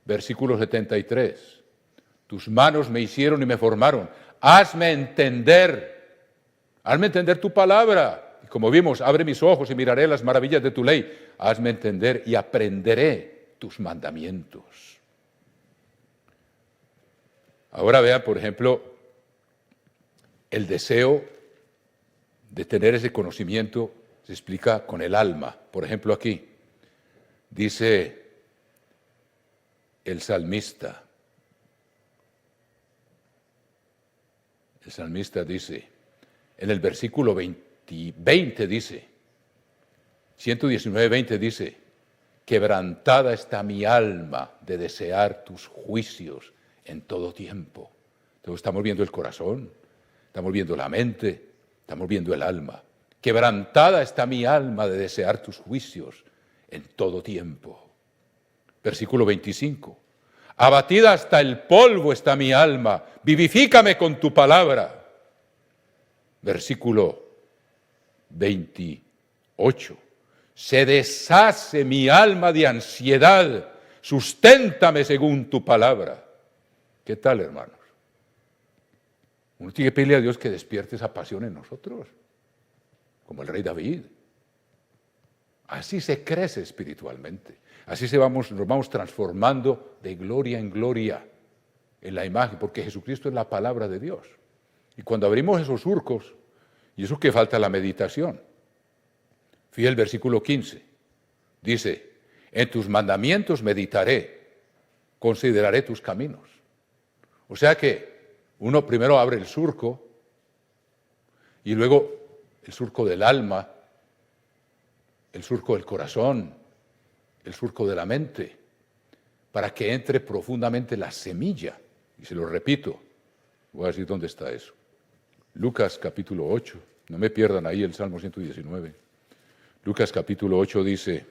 Versículo 73, tus manos me hicieron y me formaron, hazme entender tu palabra. Y como vimos, abre mis ojos y miraré las maravillas de tu ley, hazme entender y aprenderé tus mandamientos. Ahora vea, por ejemplo, el deseo de tener ese conocimiento se explica con el alma. Por ejemplo, aquí dice el salmista dice, en el versículo 20 dice, 119:20 dice, quebrantada está mi alma de desear tus juicios en todo tiempo. Entonces estamos viendo el corazón, estamos viendo la mente, estamos viendo el alma. Quebrantada está mi alma de desear tus juicios en todo tiempo. Versículo 25. Abatida hasta el polvo está mi alma, vivifícame con tu palabra. Versículo 28. Se deshace mi alma de ansiedad, susténtame según tu palabra. ¿Qué tal, hermanos? Uno tiene que pedirle a Dios que despierte esa pasión en nosotros, como el rey David. Así se crece espiritualmente. Así nos vamos transformando de gloria en gloria en la imagen, porque Jesucristo es la palabra de Dios. Y cuando abrimos esos surcos, y eso que falta la meditación, fíjate el versículo 15, dice, en tus mandamientos meditaré, consideraré tus caminos. O sea que uno primero abre el surco, y luego el surco del alma, el surco del corazón, el surco de la mente, para que entre profundamente la semilla. Y se lo repito, voy a decir dónde está eso. Lucas capítulo 8, no me pierdan ahí el Salmo 119. Lucas capítulo 8 dice,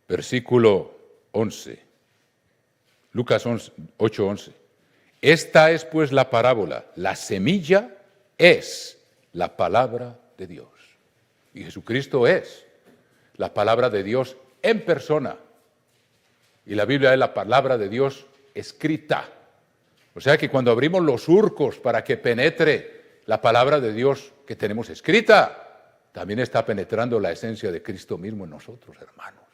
versículo 11, Lucas 8:11. Esta es pues la parábola, la semilla es la palabra de Dios. Y Jesucristo es la palabra de Dios en persona. Y la Biblia es la palabra de Dios escrita. O sea que cuando abrimos los surcos para que penetre la palabra de Dios que tenemos escrita, también está penetrando la esencia de Cristo mismo en nosotros, hermanos.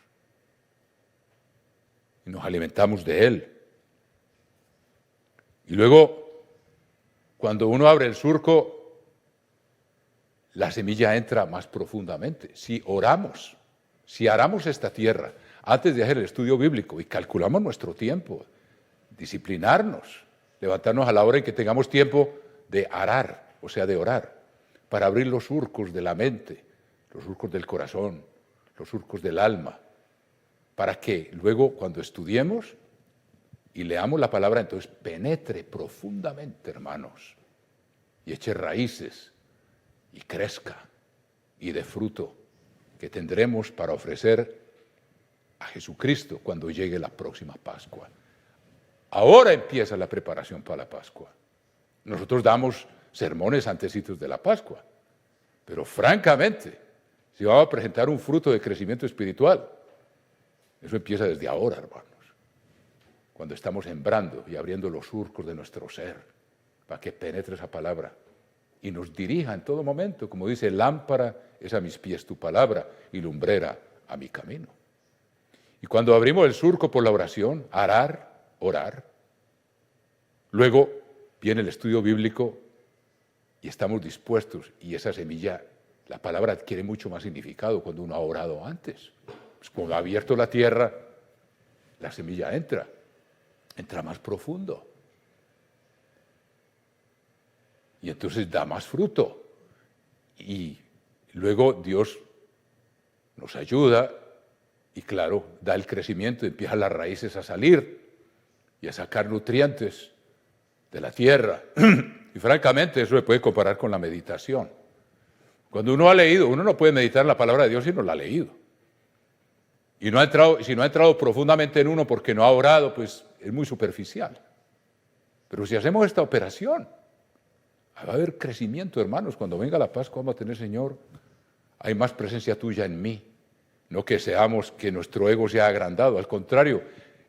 Y nos alimentamos de Él. Y luego, cuando uno abre el surco, la semilla entra más profundamente. Si oramos, si aramos esta tierra antes de hacer el estudio bíblico y calculamos nuestro tiempo, disciplinarnos, levantarnos a la hora en que tengamos tiempo de arar, o sea, de orar, para abrir los surcos de la mente, los surcos del corazón, los surcos del alma, para que luego cuando estudiemos y leamos la palabra, entonces penetre profundamente, hermanos, y eche raíces y crezca y dé fruto que tendremos para ofrecer a Jesucristo cuando llegue la próxima Pascua. Ahora empieza la preparación para la Pascua. Nosotros damos sermones antecitos de la Pascua, pero francamente, si vamos a presentar un fruto de crecimiento espiritual, eso empieza desde ahora, hermanos, cuando estamos sembrando y abriendo los surcos de nuestro ser para que penetre esa palabra y nos dirija en todo momento, como dice, lámpara es a mis pies tu palabra y lumbrera a mi camino. Y cuando abrimos el surco por la oración, orar, luego viene el estudio bíblico y estamos dispuestos, y esa semilla, la palabra adquiere mucho más significado cuando uno ha orado antes. Pues cuando ha abierto la tierra, la semilla entra más profundo. y entonces da más fruto. Y luego Dios nos ayuda y claro, da el crecimiento, empiezan las raíces a salir y a sacar nutrientes de la tierra. Y francamente eso se puede comparar con la meditación. Cuando uno ha leído, uno no puede meditar la palabra de Dios si no la ha leído. Y no ha entrado, si no ha entrado profundamente en uno porque no ha orado, pues es muy superficial. Pero si hacemos esta operación, va a haber crecimiento, hermanos. Cuando venga la Pascua vamos a tener, Señor, hay más presencia tuya en mí. No que seamos, que nuestro ego se ha agrandado. Al contrario,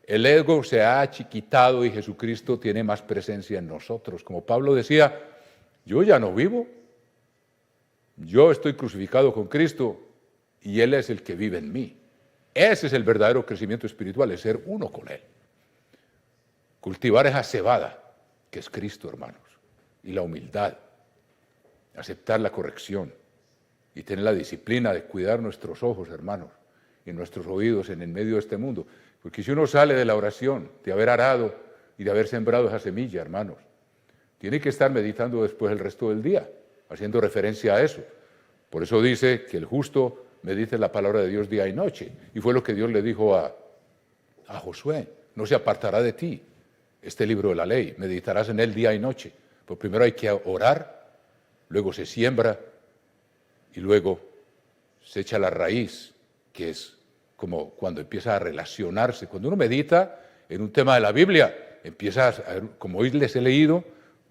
el ego se ha achiquitado y Jesucristo tiene más presencia en nosotros. Como Pablo decía, yo ya no vivo. Yo estoy crucificado con Cristo y Él es el que vive en mí. Ese es el verdadero crecimiento espiritual, es ser uno con Él. Cultivar esa cebada que es Cristo, hermanos, y la humildad, aceptar la corrección y tener la disciplina de cuidar nuestros ojos, hermanos, y nuestros oídos en el medio de este mundo. Porque si uno sale de la oración, de haber arado y de haber sembrado esa semilla, hermanos, tiene que estar meditando después el resto del día, haciendo referencia a eso. Por eso dice que el justo medite la palabra de Dios día y noche. Y fue lo que Dios le dijo a Josué, no se apartará de ti este libro de la ley, meditarás en él día y noche. Pues primero hay que orar, luego se siembra y luego se echa la raíz, que es como cuando empieza a relacionarse. Cuando uno medita en un tema de la Biblia, empieza a ver, como hoy les he leído,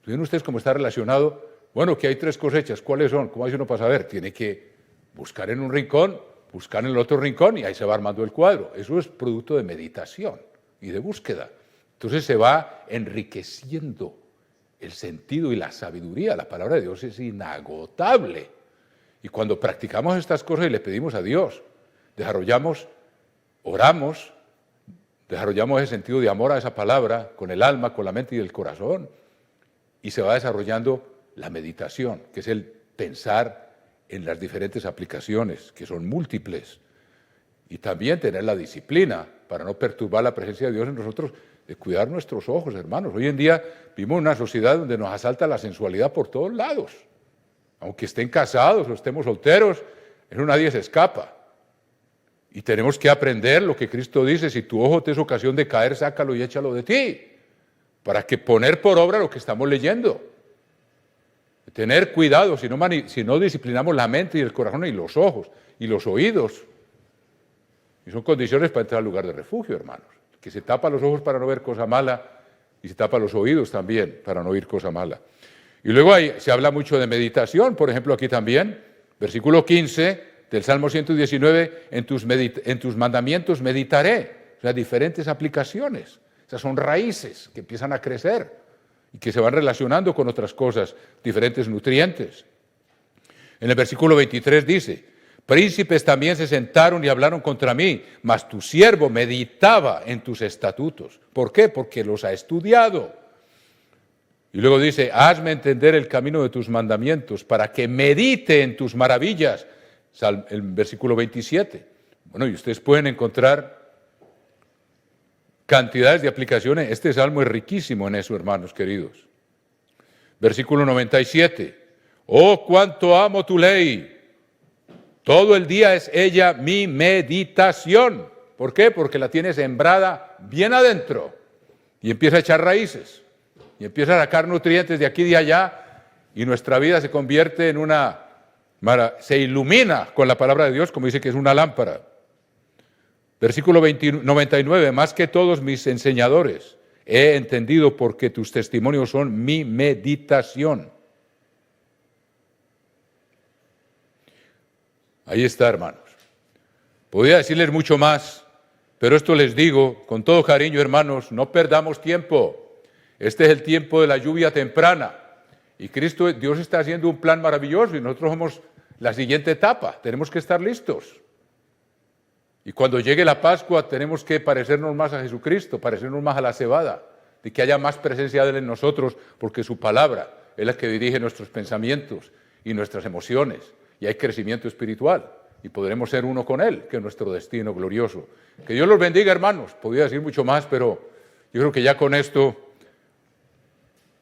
¿ven ustedes cómo está relacionado? Bueno, que hay 3 cosechas, ¿cuáles son? ¿Cómo hace uno para saber? Tiene que buscar en un rincón, buscar en el otro rincón y ahí se va armando el cuadro. Eso es producto de meditación y de búsqueda. Entonces se va enriqueciendo el sentido y la sabiduría. La palabra de Dios es inagotable. Y cuando practicamos estas cosas y le pedimos a Dios, desarrollamos, oramos, desarrollamos ese sentido de amor a esa palabra con el alma, con la mente y el corazón. Y se va desarrollando la meditación, que es el pensar en las diferentes aplicaciones, que son múltiples. Y también tener la disciplina para no perturbar la presencia de Dios en nosotros, de cuidar nuestros ojos, hermanos. Hoy en día vivimos en una sociedad donde nos asalta la sensualidad por todos lados. Aunque estén casados o estemos solteros, eso nadie se escapa. Y tenemos que aprender lo que Cristo dice, si tu ojo te es ocasión de caer, sácalo y échalo de ti, para que poner por obra lo que estamos leyendo. Tener cuidado, si no disciplinamos la mente y el corazón y los ojos y los oídos. Y son condiciones para entrar al lugar de refugio, hermanos. Que se tapa los ojos para no ver cosa mala y se tapa los oídos también para no oír cosa mala. Y luego se habla mucho de meditación, por ejemplo aquí también, versículo 15 del Salmo 119, en tus mandamientos meditaré. O sea, diferentes aplicaciones. Esas son raíces que empiezan a crecer y que se van relacionando con otras cosas, diferentes nutrientes. En el versículo 23 dice, príncipes también se sentaron y hablaron contra mí, mas tu siervo meditaba en tus estatutos. ¿Por qué? Porque los ha estudiado. Y luego dice, hazme entender el camino de tus mandamientos para que medite en tus maravillas. El versículo 27. Bueno, y ustedes pueden encontrar cantidades de aplicaciones. Este salmo es riquísimo en eso, hermanos queridos. Versículo 97. Oh, cuánto amo tu ley. Todo el día es ella mi meditación. ¿Por qué? Porque la tiene sembrada bien adentro y empieza a echar raíces y empieza a sacar nutrientes de aquí y de allá y nuestra vida se convierte en se ilumina con la palabra de Dios, como dice que es una lámpara. Versículo 99, más que todos mis enseñadores, he entendido porque tus testimonios son mi meditación. Ahí está, hermanos. Podría decirles mucho más, pero esto les digo con todo cariño, hermanos, no perdamos tiempo. Este es el tiempo de la lluvia temprana. Y Dios está haciendo un plan maravilloso y nosotros somos la siguiente etapa. Tenemos que estar listos. Y cuando llegue la Pascua tenemos que parecernos más a Jesucristo, parecernos más a la cebada, de que haya más presencia de Él en nosotros, porque su palabra es la que dirige nuestros pensamientos y nuestras emociones. Y hay crecimiento espiritual y podremos ser uno con Él, que es nuestro destino glorioso. Que Dios los bendiga, hermanos. Podría decir mucho más, pero yo creo que ya con esto,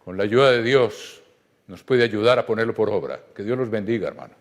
con la ayuda de Dios, nos puede ayudar a ponerlo por obra. Que Dios los bendiga, hermano.